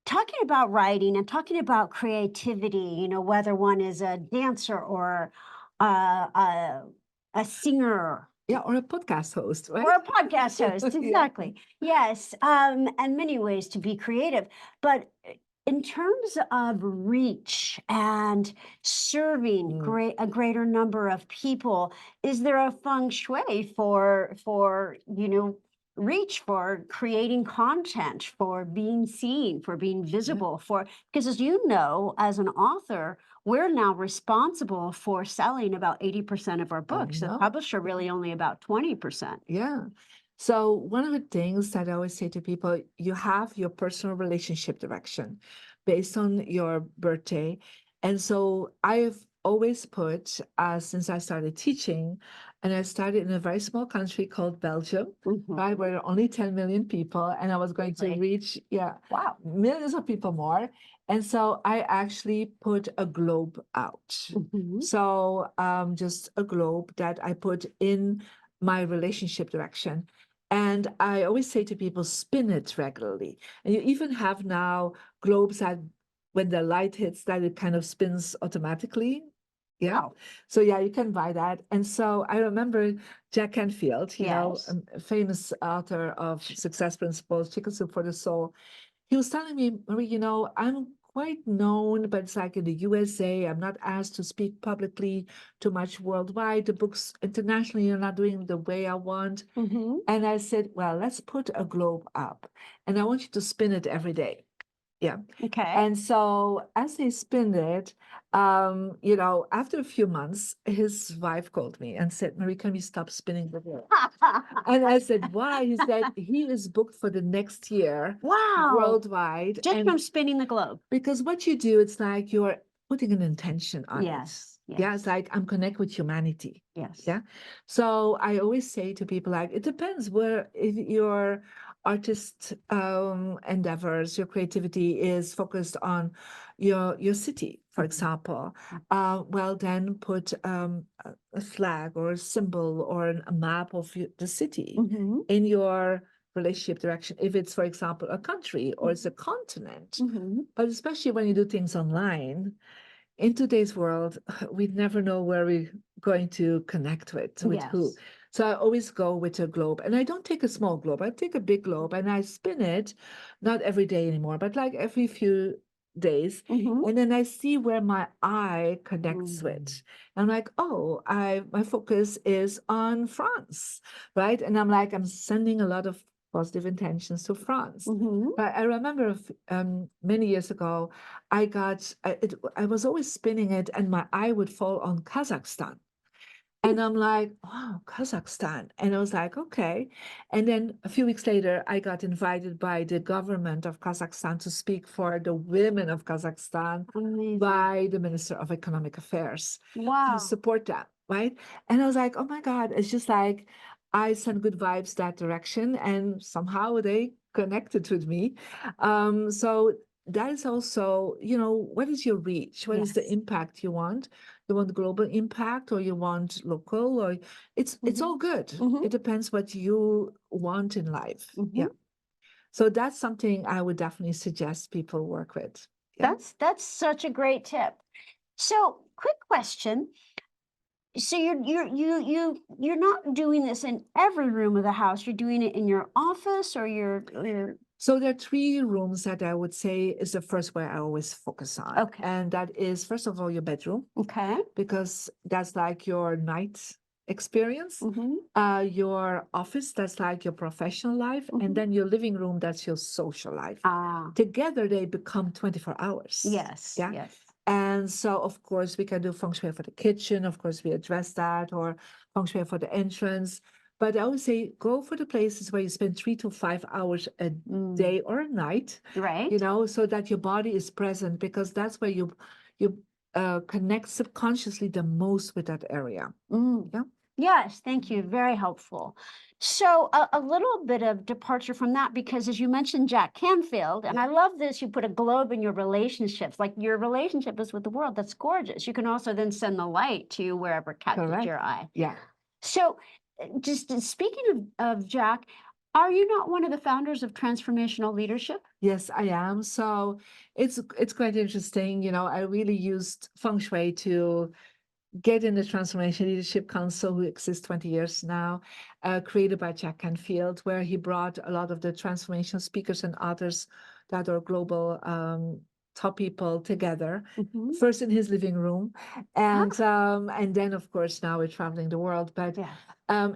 talking about writing and talking about creativity, whether one is a dancer or a a, a singer Yeah, or a podcast host, or right? a podcast host, Yeah. exactly. Yes, and many ways to be creative. But in terms of reach and serving Mm. a greater number of people, is there a feng shui for reach, for creating content, for being seen, for being Yeah, visible, for because as you know, as an author, we're now responsible for selling about 80% of our I books. The know. publisher really only about 20%. Yeah. So one of the things that I always say to people, you have your personal relationship direction based on your birthday. And so I've always put, since I started teaching, and I started in a very small country called Belgium, right, Mhm. where there are only 10 million people, and I was going to Really? reach, yeah, Wow. millions of people more. And so I actually put a globe out. Mhm. So just a globe that I put in my relationship direction. And I always say to people, spin it regularly. And you even have now globes that when the light hits that it kind of spins automatically. Yeah. Wow. So yeah, you can buy that. And so I remember Jack Canfield, Yes. a famous author of Success Principles, Chicken Soup for the Soul. He was telling me, Marie, I'm quite known, but it's like in the USA, I'm not asked to speak publicly too much worldwide. The books internationally are not doing the way I want. Mhm. And I said, well, let's put a globe up and I want you to spin it every day. Yeah. Okay. And so as they spin it, after a few months, his wife called me and said, Marie, can we stop spinning the globe? And I said, why? He said, he is booked for the next year Wow. worldwide. Just And from spinning the globe. because what you do, it's like you're putting an intention on it. Yes. Yeah, it's like I'm connect with humanity. Yes. Yeah. So I always say to people like it depends where if your artist endeavors, your creativity is focused on your city, for example. Well, then put a flag or a symbol or a map of the city Mm-hmm. in your relationship direction. If it's, for example, a country or it's a continent, Mm-hmm. but especially when you do things online in today's world, we never know where we're going to connect with who. Yes. So I always go with a globe, and I don't take a small globe. I take a big globe and I spin it, not every day anymore, but like every few days. Mm-hmm. And then I see where my eye connects with. I'm like, oh, my focus is on France, right? And I'm like, I'm sending a lot of positive intentions to France. Mm-hmm. But I remember many years ago, I was always spinning it, and my eye would fall on Kazakhstan. And I'm like, oh, Kazakhstan. And I was like, okay. And then a few weeks later, I got invited by the government of Kazakhstan to speak for the women of Kazakhstan Amazing. by the Minister of Economic Affairs to Wow. support them, right? And I was like, oh my God, it's just like I sent good vibes that direction, and somehow they connected with me. So that is also, what is your reach? What is the Yes. impact you want? You want global impact or you want local, or it's all good. Mhm. It depends what you want in life. Mhm. Yeah. So that's something I would definitely suggest people work with. Yeah. That's such a great tip. So, quick question. So you're not doing this in every room of the house. You're doing it in your office or your So there are three rooms that I would say is the first where I always focus on. Okay. And that is, first of all, your bedroom, Okay. because that's like your night experience. Mm-hmm. Your office, that's like your professional life. Mhm. And then your living room, that's your social life. Ah, Together, they become 24 hours. yes. Yeah. Yes. And so, of course, we can do feng shui for the kitchen. Of course, we address that, or feng shui for the entrance. But I always say go for the places where you spend 3 to 5 hours a day or a night, Right. so that your body is present, because that's where you connect subconsciously the most with that area. Mm. Yeah. Yes, thank you. Very helpful. So a little bit of departure from that, because as you mentioned Jack Canfield, and I love this, you put a globe in your relationships, like your relationship is with the world. That's gorgeous. You can also then send the light to wherever catches Correct. your eye. Yeah. So just speaking of Jack, are you not one of the founders of transformational leadership? Yes, I am. So it's quite interesting. I really used feng shui to get in the Transformation Leadership Council, who exists 20 years now, created by Jack Canfield, where he brought a lot of the transformational speakers and others that are global top people together. Mhm. First in his living room, and then of course now we're traveling the world. But Yes.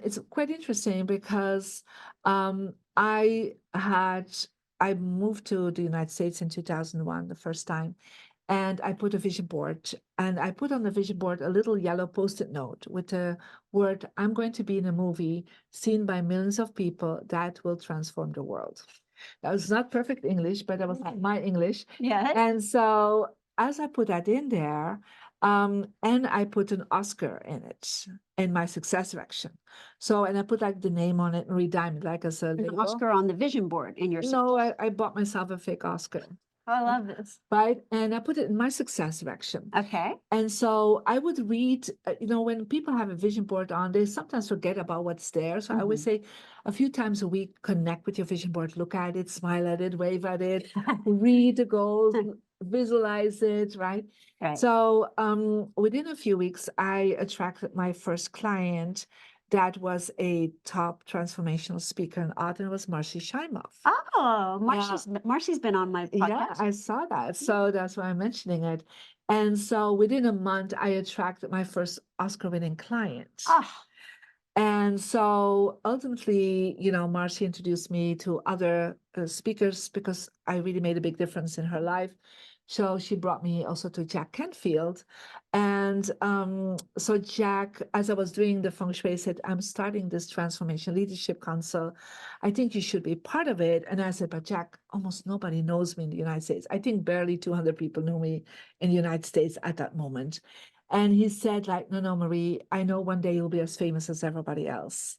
it's quite interesting because I moved to the United States in 2001 the first time, and I put a vision board, and I put on the vision board a little yellow post-it note with the word, I'm going to be in a movie seen by millions of people that will transform the world. That was not perfect English, but that was my English. Yes. And so as I put that in there, and I put an Oscar in it in my success direction. So, and I put like the name on it and redimed it like as a An label. Oscar on the vision board in your No, I bought myself a fake Oscar. I love this. Right. And I put it in my success direction. Okay. And so I would read, when people have a vision board on, they sometimes forget about what's there. So I always say a few times a week, connect with your vision board, look at it, smile at it, wave at it, read the goals, visualize it, right? Right. So within a few weeks, I attracted my first client that was a top transformational speaker and author, was Marcy Shimoff. Oh, Marcy's been on my podcast. Yeah, I saw that. So that's why I'm mentioning it. And so within a month, I attracted my first Oscar-winning client. Ah, And so ultimately, Marcy introduced me to other speakers because I really made a big difference in her life. So she brought me also to Jack Canfield. And so Jack, as I was doing the feng shui, said, I'm starting this Transformation Leadership Council. I think you should be part of it. And I said, but Jack, almost nobody knows me in the United States. I think barely 200 people knew me in the United States at that moment. And he said, like, no, no, Marie, I know one day you'll be as famous as everybody else.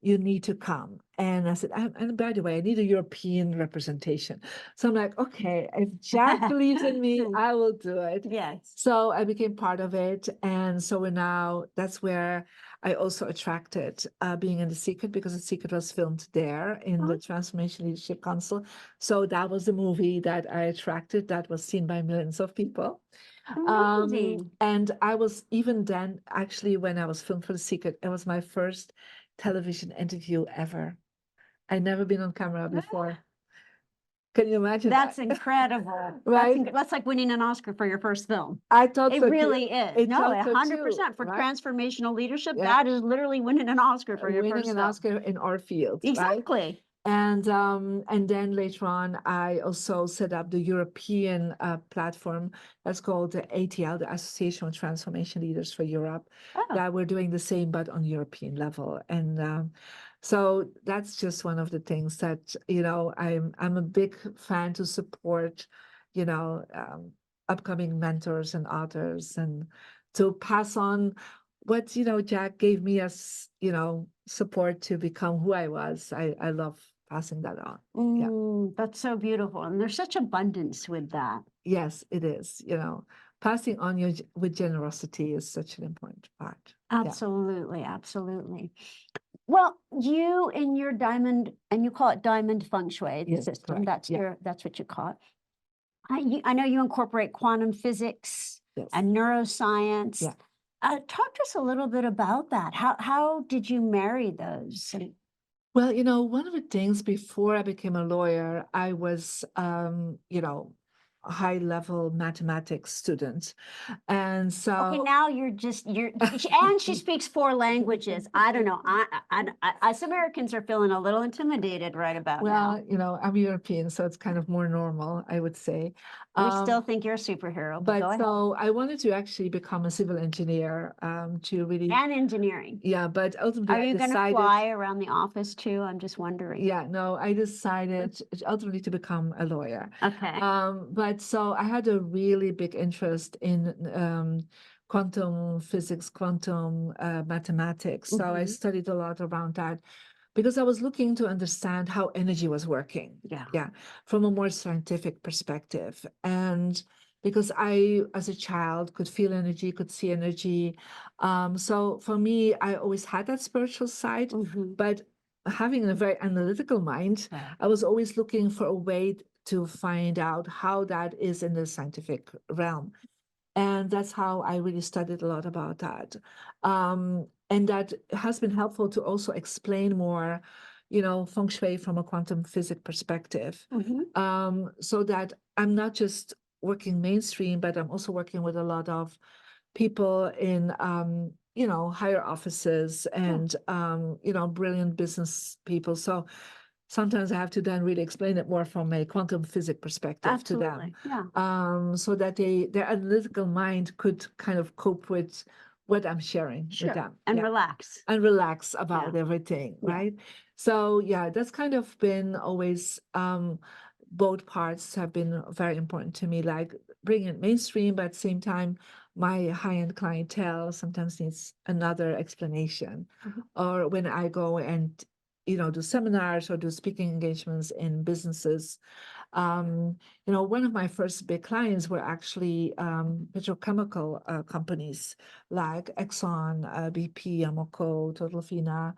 You need to come. And I said, and by the way, I need a European representation. So I'm like, okay, if Jack believes in me, I will do it. Yes. So I became part of it. And so we're now, that's where I also attracted being in The Secret, because The Secret was filmed there in the Transformation Leadership Council. So that was the movie that I attracted, that was seen by millions of people. Amazing. And I was even then, actually, when I was filmed for The Secret, it was my first television interview ever. I'd never been on camera before. Can you imagine That's that? incredible. Right? That's like winning an Oscar for your first film. I thought It so too. really is. I No, thought so too, 100% for right? transformational leadership. Yeah. That is literally winning an Oscar for your Winning first an film. Oscar in our field, right? Exactly. And then later on, I also set up the European platform that's called the ATL, the Association of Transformation Leaders for Europe. Oh, That we're doing the same, but on European level. And so that's just one of the things that, you know, I'm a big fan to support, you know, upcoming mentors and authors, and to pass on what, you know, Jack gave me as, you know, support to become who I was. I love passing that on. Yeah. that's so beautiful. And there's such abundance with that. Yes, it is. You know, passing on your with generosity is such an important part. Yeah. Absolutely. Absolutely. Well, you in your diamond, and you call it diamond feng shui, the Yes, system, correct. Yeah. that's what you call it. I know you incorporate quantum physics Yes. and neuroscience. Yeah. Talk to us a little bit about that. How did you marry those? Well, you know, one of the things before I became a lawyer, I was, you know, a high-level mathematics student. And Okay, so, now and she speaks 4 languages. I don't know. Us Americans are feeling a little intimidated right about now. well, you know, I'm European, so it's kind of more normal, I would say. We still think you're a superhero, but go But ahead. so I wanted to actually become a civil engineer, to really, And engineering. yeah, but ultimately Are I you going to decided, fly around the office too? I'm just wondering. yeah, no, I decided ultimately to become a lawyer. Okay. But so I had a really big interest in quantum physics, quantum mathematics. So I studied a lot around that, because I was looking to understand how energy was working. Yeah. From a more scientific perspective. And because I, as a child, could feel energy, could see energy. So for me, I always had that spiritual side, but having a very analytical mind, Right. I was always looking for a way to find out how that is in the scientific realm. And that's how I really studied a lot about that. And that has been helpful to also explain more, you know, Feng Shui from a quantum physics perspective. So that I'm not just working mainstream, but I'm also working with a lot of people in, you know, higher offices and, you know, brilliant business people. So sometimes I have to then really explain it more from a quantum physics perspective to them. Absolutely. Yeah. So that their analytical mind could kind of cope with what I'm sharing with Sure. them. And Yeah. relax. And relax about everything, Yeah. right? So yeah, that's kind of been always, both parts have been very important to me, like bringing it mainstream, but at the same time, my high-end clientele sometimes needs another explanation. Or when I go and, you know, do seminars or do speaking engagements in businesses, you know, one of my first big clients were actually petrochemical companies like Exxon, BP, Amoco, Totalfina.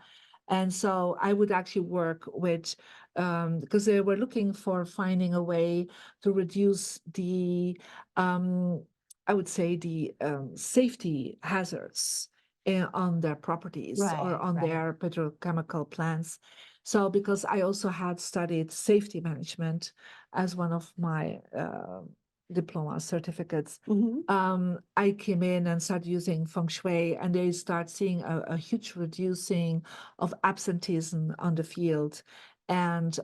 And so I would actually work with, because they were looking for finding a way to reduce the, I would say, the safety hazards on their properties or on their petrochemical plants. So because I also had studied safety management as one of my diploma certificates, I came in and started using Feng Shui, and they start seeing a huge reducing of absenteeism on the field, and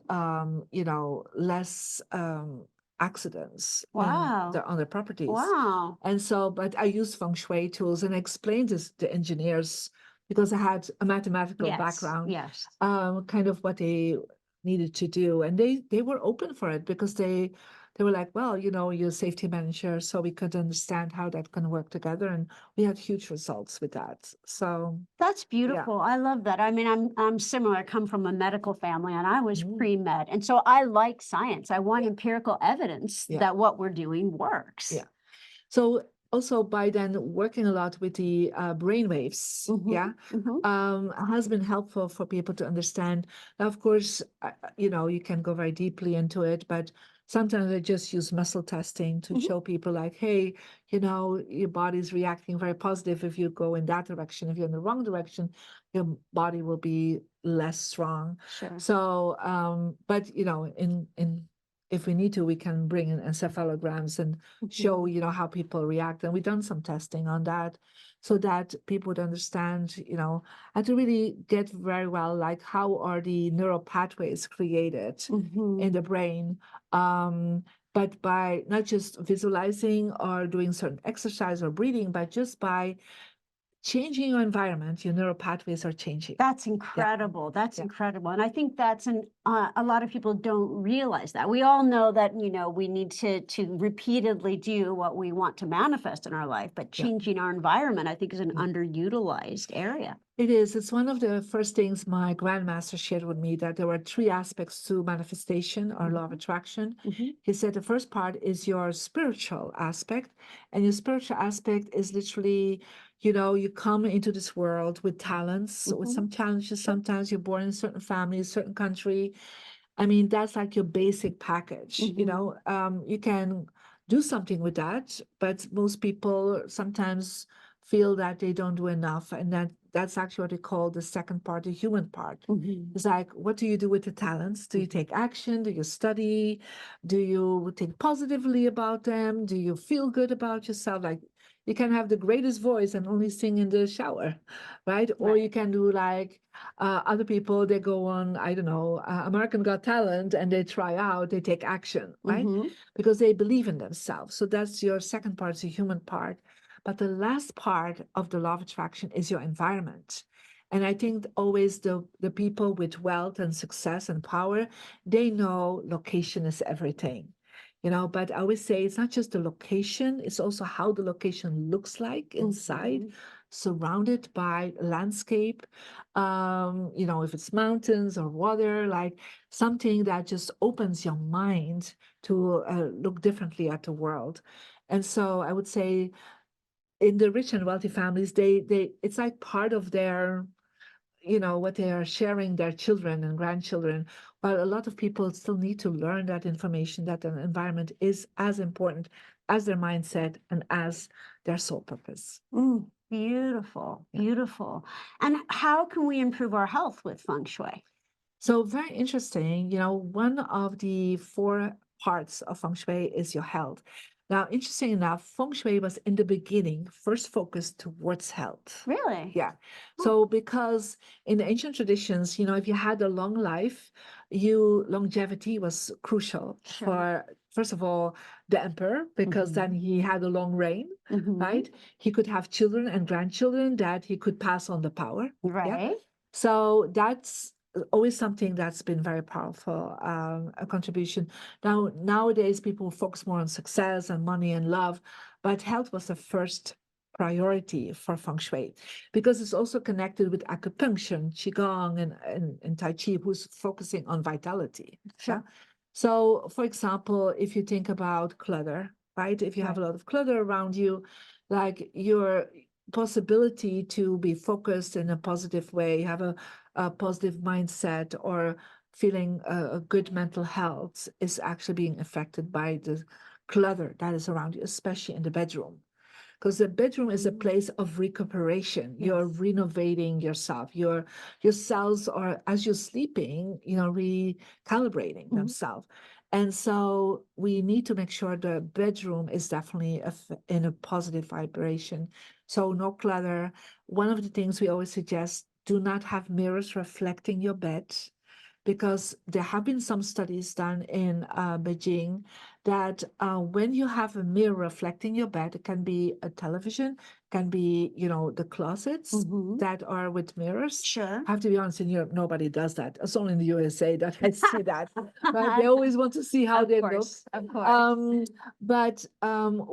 you know, less accidents Wow. on the properties. Wow. And so, but I used Feng Shui tools and explained this to engineers because I had a mathematical background, Yes. kind of what they needed to do, and they were open for it because they they were like, well, you're a safety manager, so we could understand how that can work together. And we had huge results with that. So, That's yeah. beautiful. I love that. I mean, I'm similar. I come from a medical family and I was Mm, pre-med. And so I like science. I want empirical evidence yeah. that what we're doing works. Yeah. So also by then working a lot with the brain waves, Mhm, mhm, has been helpful for people to understand. Now, of course, you can go very deeply into it, but sometimes I just use muscle testing to mhm. show people like, hey, your body's reacting very positive if you go in that direction. If you're in the wrong direction, your body will be less strong. Sure. So, but in if we need to, we can bring in encephalograms and show, Mhm. how people react. And we've done some testing on that so that people would understand, and to really get very well, like how are the neural pathways created in Mhm. the brain. Um, but by not just visualizing or doing certain exercise or breathing, but just by changing your environment, your neural pathways are changing. That's Yeah, incredible. That's yeah, incredible. And I think that's a lot of people don't realize that. We all know that, we need to repeatedly do what we want to manifest in our life, but yeah. changing our environment, I think, is an Yeah. underutilized area. It is. It's one of the first things my grandmaster shared with me, that there were three aspects to manifestation or law of Mhm, attraction. mhm, He said the first part is your spiritual aspect. And your spiritual aspect is literally, you come into this world with talents, with mhm. some challenges. Sure. Sometimes you're born in a certain family, a certain country. I mean, that's like your basic package. Mhm, You can do something with that, but most people sometimes feel that they don't do enough, and that's actually what they call the second part, the human part. mhm, It's like, what do you do with the talents? Do you mhm. take action? Do you study? Do you think positively about them? Do you feel good about yourself? Like, you can have the greatest voice and only sing in the shower, right? Or you Right. can do like other people, they go on, I don't know, American Got Talent, and they try out, they take action, right? Mhm. Because they believe in themselves. So that's your second part, is the human part. But the last part of the law of attraction is your environment. And I think always the people with wealth and success and power, they know location is everything. But I always say it's not just the location, it's also how the location looks like inside, Mhm. surrounded by landscape, if it's mountains or water, like something that just opens your mind to look differently at the world. And so I would say in the rich and wealthy families, they it's like part of their, what they are sharing their children and grandchildren. While a lot of people still need to learn that information, that an environment is as important as their mindset and as their soul purpose. Beautiful, Yeah. beautiful. And how can we improve our health with feng shui? So very interesting. One of the four parts of feng shui is your health. Now, interesting enough, feng shui was in the beginning first focused towards health. Really? Yeah. Oh, So because in the ancient traditions, if you had a long life, longevity was crucial sure. for, first of all, the emperor, because then Mhm, he had a long reign, mhm. right? He could have children and grandchildren that he could pass on the power. Yeah. Right. So that's always something that's been very powerful, a contribution. Now, nowadays, people focus more on success and money and love, but health was the first priority for feng shui because it's also connected with acupuncture, qigong, and tai chi, who's focusing on vitality. Yeah. Sure. So, for example, if you think about clutter, right? If you have Right. a lot of clutter around you, like your possibility to be focused in a positive way, have a positive mindset, or feeling a good mental health is actually being affected by the clutter that is around you, especially in the bedroom. Because the bedroom is a Mm, place of recuperation. You're yes. renovating yourself. Your cells are, as you're sleeping, recalibrating Mhm. themselves. And so we need to make sure the bedroom is definitely in a positive vibration. So no clutter. One of the things we always suggest, do not have mirrors reflecting your bed because there have been some studies done in Beijing that when you have a mirror reflecting your bed, it can be a television, can be, the closets Mhm. that are with mirrors. Sure. I have to be honest, in Europe, nobody does that. It's only in the USA that I see that. Right? They always want to see how Of they look. course, of course. But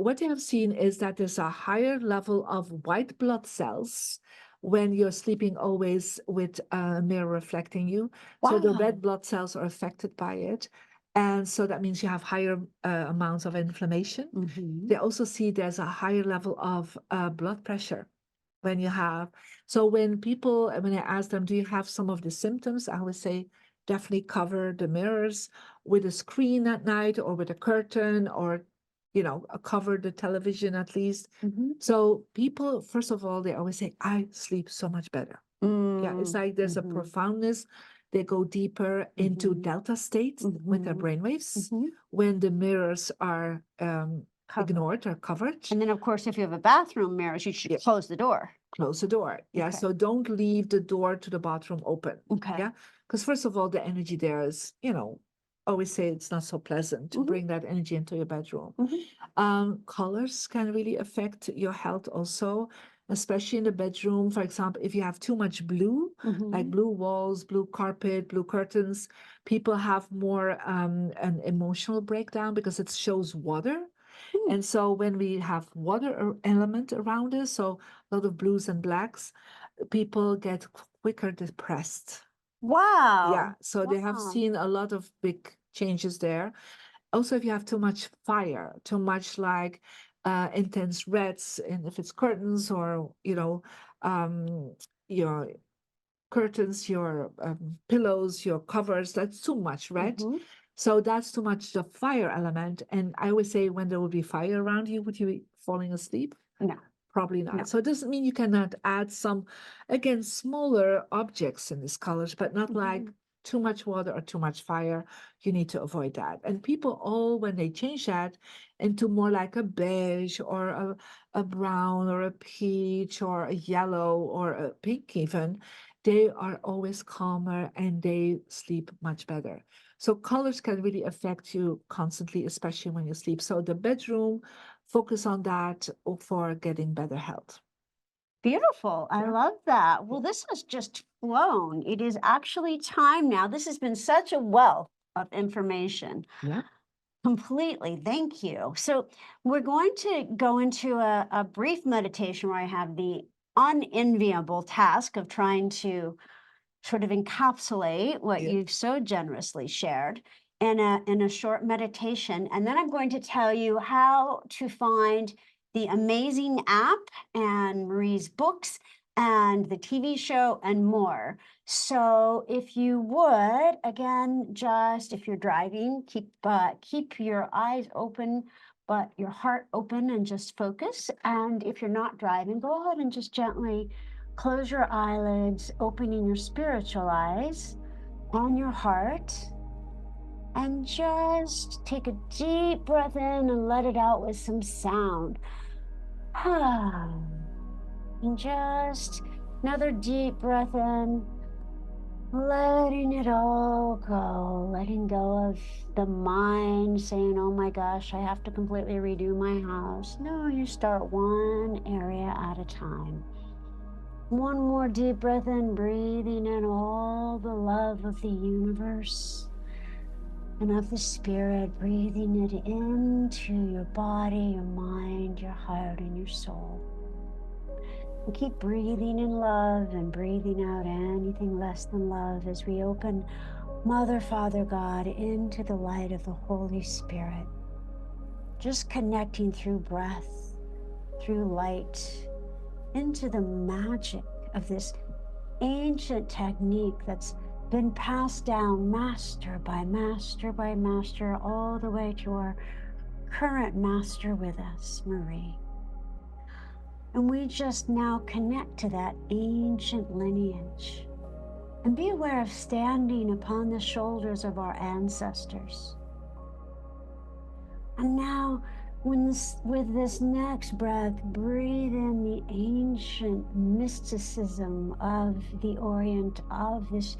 what they have seen is that there's a higher level of white blood cells when you're sleeping always with a mirror reflecting you. So the Wow. red blood cells are affected by it. And so that means you have higher amounts of inflammation. Mhm. They also see there's a higher level of blood pressure when you have. So when I ask them, do you have some of the symptoms? I would say definitely cover the mirrors with a screen at night or with a curtain or, cover the television at least. Mhm. So people, first of all, they always say, I sleep so much better. Yeah, it's like there's a Mhm. profoundness. They go deeper into Mhm. delta states with their Mhm. brainwaves Mhm. when the mirrors are Covered. ignored or covered. And then, of course, if you have a bathroom mirrors, you should Yeah. close the door. Close the door. Yeah. Okay. So don't leave the door to the bathroom open. Okay. Yeah. Because first of all, the energy there is, always say it's not so pleasant to Mhm. bring that energy into your bedroom. Colors can really affect your health also, especially in the bedroom. For example, if you have too much blue, like Mhm. blue walls, blue carpet, blue curtains, people have more an emotional breakdown because it shows water. Mm. And so when we have water element around us, so a lot of blues and blacks, people get quicker depressed. Wow. Yeah, so they have Wow. seen a lot of big changes there. Also, if you have too much fire, too much like intense reds, and if it's curtains or your curtains, your pillows, your covers, that's too much red. Mhm. So that's too much the fire element. And I would say when there will be fire around you, would you be falling asleep? No. Probably not. No. So it doesn't mean you cannot add some, again, smaller objects in these colors, but not like Mhm. too much water or too much fire. You need to avoid that. And people all, when they change that into more like a beige or a brown or a peach or a yellow or a pink even, they are always calmer and they sleep much better. So colors can really affect you constantly, especially when you sleep. So the bedroom, focus on that for getting better health. Beautiful. I Yeah. love that. Well, this has just flown. It is actually time now. This has been such a wealth of information. Yeah. Completely. Thank you. So, we're going to go into a brief meditation where I have the unenviable task of trying to sort of encapsulate what Yeah. you've so generously shared in a short meditation. And then I'm going to tell you how to find the amazing app and Marie's books and the TV show and more. So if you would, again, just if you're driving, keep your eyes open, but your heart open and just focus. And if you're not driving, go ahead and just gently close your eyelids, opening your spiritual eyes and your heart. And just take a deep breath in and let it out with some sound. And just another deep breath in, letting it all go, letting go of the mind saying, oh my gosh, I have to completely redo my house. No, you start one area at a time. One more deep breath in, breathing in all the love of the universe and of the spirit, breathing it into your body, your mind, your heart, and your soul. And keep breathing in love and breathing out anything less than love as we open Mother, Father, God into the light of the Holy Spirit. Just connecting through breath, through light, into the magic of this ancient technique that's been passed down master by master by master, all the way to our current master with us, Marie. And we just now connect to that ancient lineage and be aware of standing upon the shoulders of our ancestors. And now, with this next breath, breathe in the ancient mysticism of the Orient, of this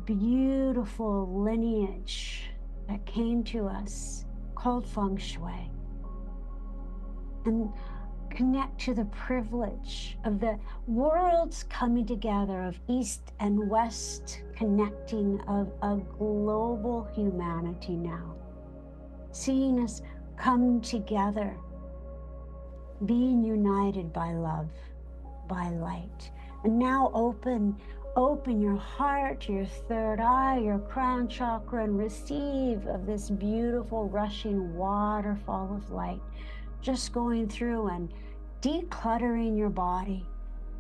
beautiful lineage that came to us called Feng Shui, and connect to the privilege of the worlds coming together, of East and West connecting, of a global humanity now, seeing us come together, being united by love, by light. And now open your heart, your third eye, your crown chakra, and receive of this beautiful rushing waterfall of light, just going through and decluttering your body,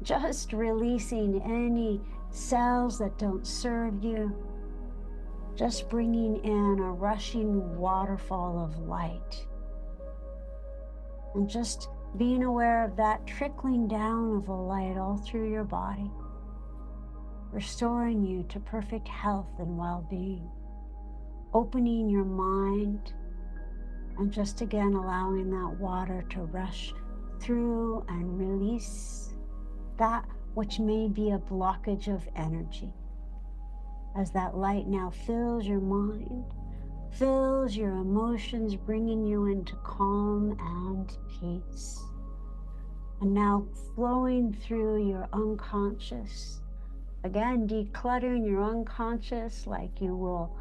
just releasing any cells that don't serve you, just bringing in a rushing waterfall of light, and just being aware of that trickling down of the light all through your body, restoring you to perfect health and well-being, opening your mind, and just again allowing that water to rush through and release that which may be a blockage of energy, as that light now fills your mind, fills your emotions, bringing you into calm and peace. And now flowing through your unconscious, again decluttering your unconscious like you will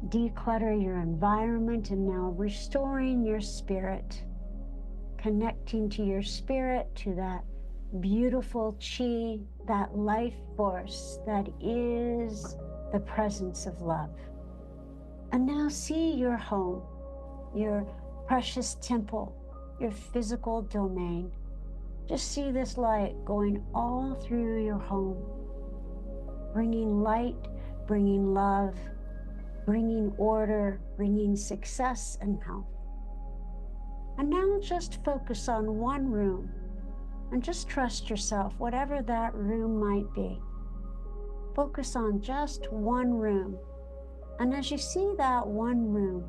declutter your environment, and now restoring your spirit, connecting to your spirit, to that beautiful chi, that life force that is the presence of love. And now see your home, your precious temple, your physical domain. Just see this light going all through your home, bringing light, bringing love, bringing order, bringing success and health. And now just focus on one room and just trust yourself, whatever that room might be. Focus on just one room. And as you see that one room,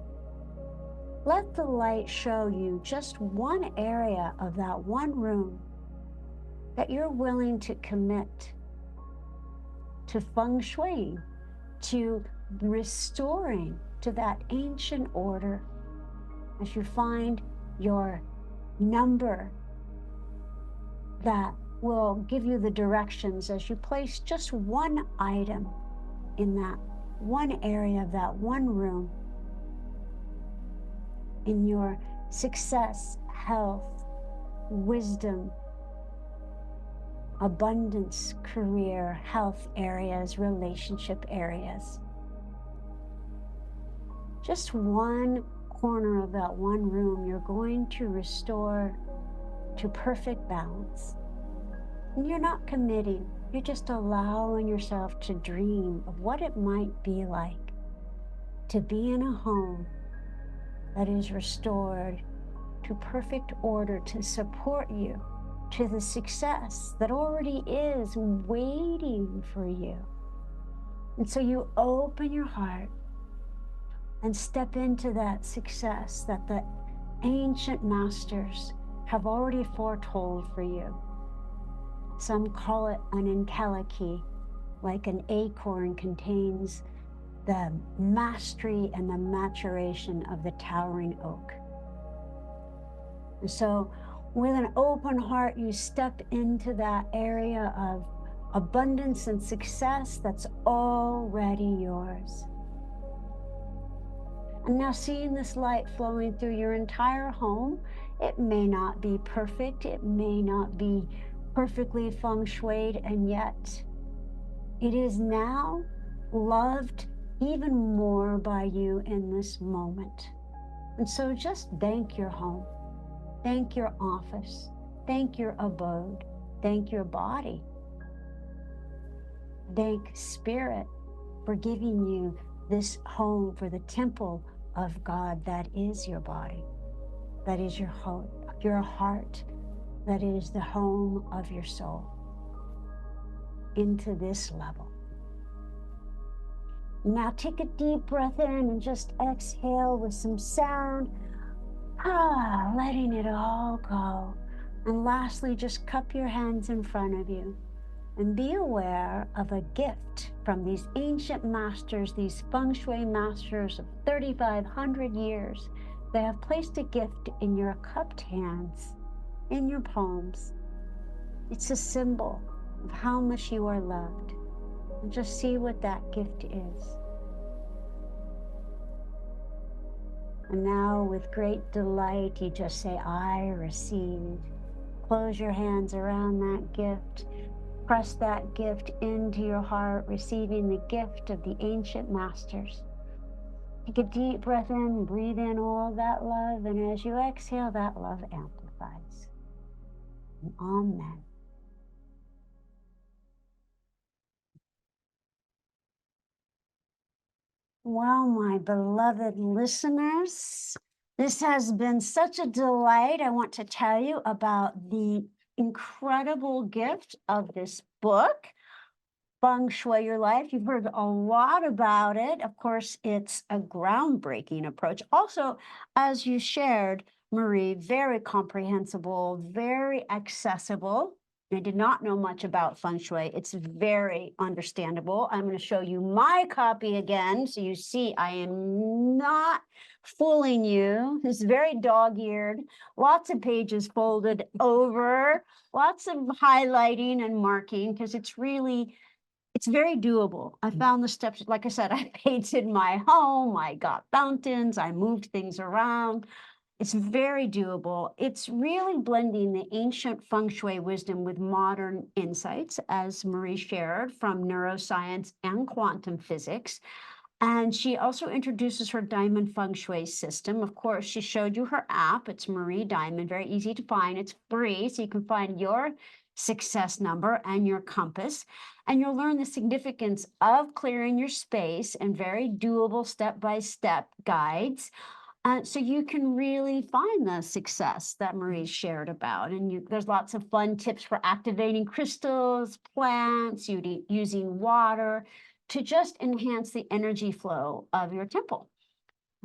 let the light show you just one area of that one room that you're willing to commit to Feng Shui, to restoring to that ancient order. As you find your number that will give you the directions as you place just one item in that one area of that one room, in your success, health, wisdom, abundance, career, health areas, relationship areas. Just one corner of that one room you're going to restore to perfect balance. And you're not committing, you're just allowing yourself to dream of what it might be like to be in a home that is restored to perfect order, to support you to the success that already is waiting for you. And so you open your heart and step into that success that the ancient masters have already foretold for you. Some call it an enkalaki, like an acorn contains the mastery and the maturation of the towering oak. And so with an open heart, you step into that area of abundance and success that's already yours. And now seeing this light flowing through your entire home, it may not be perfect, it may not be perfectly feng shuied, and yet it is now loved even more by you in this moment. And so just thank your home, thank your office, thank your abode, thank your body, thank Spirit for giving you this home, for the temple of God that is your body, that is your home, your heart, that is the home of your soul, into this level. Now take a deep breath in and just exhale with some sound, letting it all go. And lastly, just cup your hands in front of you And be aware of a gift from these ancient masters, these Feng Shui masters of 3,500 years. They have placed a gift in your cupped hands, in your palms. It's a symbol of how much you are loved. And just see what that gift is. And now, with great delight, you just say, I receive. Close your hands around that gift. Press that gift into your heart, receiving the gift of the ancient masters. Take a deep breath in, breathe in all that love, and as you exhale, that love amplifies. And amen. Well, my beloved listeners, this has been such a delight. I want to tell you about the incredible gift of this book, Feng Shui Your Life. You've heard a lot about it. Of course, it's a groundbreaking approach. Also, as you shared, Marie, very comprehensible, very accessible. I did not know much about Feng Shui. It's very understandable. I'm going to show you my copy again. So you see, I am not fooling you. It's very dog-eared, lots of pages folded over, lots of highlighting and marking, because it's very doable. I found the steps, like I said, I painted my home, I got fountains, I moved things around. It's very doable. It's really blending the ancient Feng Shui wisdom with modern insights, as Marie shared, from neuroscience and quantum physics. And she also introduces her Diamond Feng Shui system. Of course, she showed you her app. It's Marie Diamond, very easy to find. It's free, so you can find your success number and your compass. And you'll learn the significance of clearing your space and very doable step-by-step guides. So you can really find the success that Marie shared about. And there's lots of fun tips for activating crystals, plants, using water to just enhance the energy flow of your temple.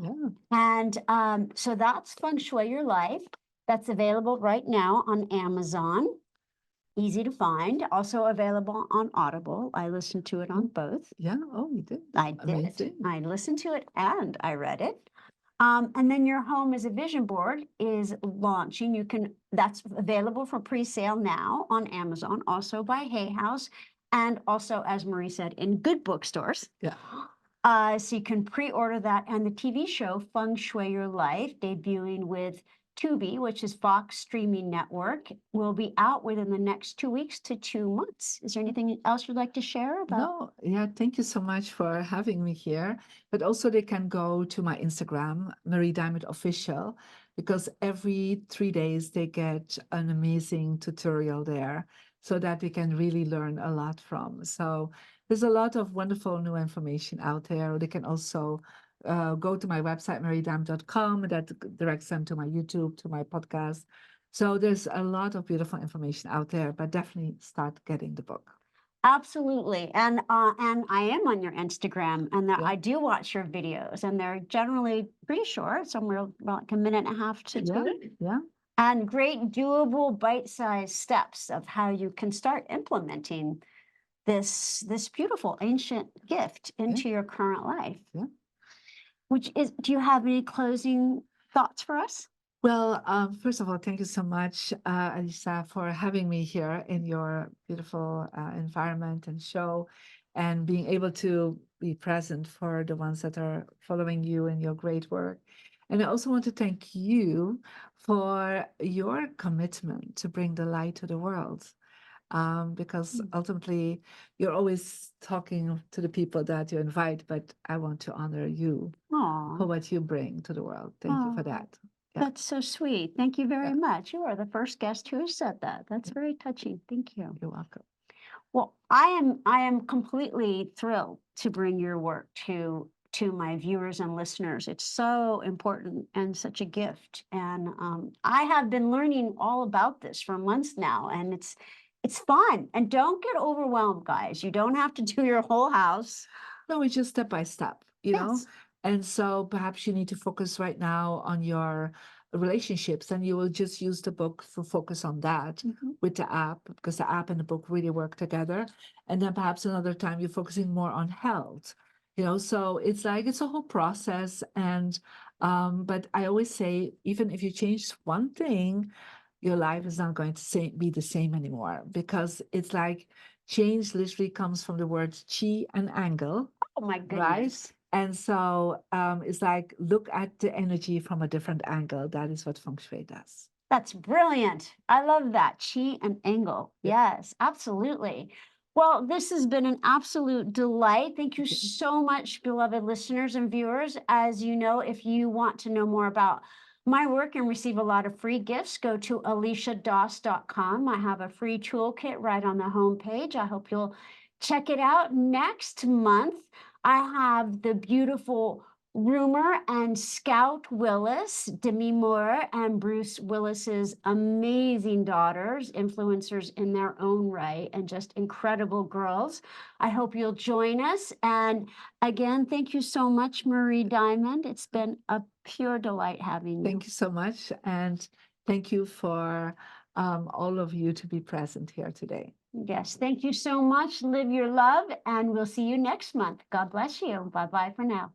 Yeah. And so that's Feng Shui Your Life. That's available right now on Amazon. Easy to find. Also available on Audible. I listened to it on both. Yeah. Oh, you did. I did. Amazing. I listened to it and I read it. And then Your Home as a Vision Board is launching. That's available for pre-sale now on Amazon, also by Hay House, and also, as Marie said, in good bookstores. Yeah. So you can pre-order that, and the TV show Feng Shui Your Life, debuting with Tubi, which is Fox streaming network, will be out within the next 2 weeks to 2 months. Is there anything else you'd like to share about? No, yeah, thank you so much for having me here. But also they can go to my Instagram, Marie Diamond Official, because every 3 days they get an amazing tutorial there so that they can really learn a lot from. So there's a lot of wonderful new information out there. They can also go to my website, mariediamond.com, that directs them to my YouTube, to my podcast. So there's a lot of beautiful information out there, but definitely start getting the book. Absolutely. And I am on your Instagram, and Yeah. I do watch your videos, and they're generally pretty short, somewhere like a minute and a half to Yeah, two. yeah. And great doable bite-sized steps of how you can start implementing this beautiful ancient gift into your current life. Yeah. Do you have any closing thoughts for us? Well, first of all, thank you so much, Alisa, for having me here in your beautiful environment and show, and being able to be present for the ones that are following you in your great work. And I also want to thank you for your commitment to bring the light to the world. Because ultimately you're always talking to the people that you invite, but I want to honor you for what you bring to the world. Thank you for that. Yeah. That's so sweet. Thank you very Yeah. much. You are the first guest who has said that. That's very touching. Thank you. You're welcome. Well, I am completely thrilled to bring your work to my viewers and listeners. It's so important and such a gift. And I have been learning all about this for months now, and it's fun. And don't get overwhelmed, guys. You don't have to do your whole house. No, it's just step by step, you know? Yes. And so perhaps you need to focus right now on your relationships, then you will just use the book for focus on that Mhm. with the app, because the app and the book really work together. And then perhaps another time you're focusing more on health, so it's like it's a whole process. And but I always say, even if you change one thing, your life is not going to be the same anymore, because it's like change literally comes from the word chi and angle, Oh my right? goodness. And so it's like look at the energy from a different angle. That is what Feng Shui does. That's brilliant. I love that. Chi and angle. Yeah. Yes, absolutely. Well, this has been an absolute delight. Thank you Okay. so much, beloved listeners and viewers. As you know, if you want to know more about my work and receive a lot of free gifts, go to aliciadoss.com. I have a free toolkit right on the homepage. I hope you'll check it out. Next month, I have the beautiful Rumor and Scout Willis, Demi Moore and Bruce Willis's amazing daughters, influencers in their own right, and just incredible girls. I hope you'll join us. And again, thank you so much, Marie Diamond. It's been a pure delight having you. Thank you so much. And thank you for all of you to be present here today. Yes, thank you so much. Live your love, and we'll see you next month. God bless you. Bye bye for now.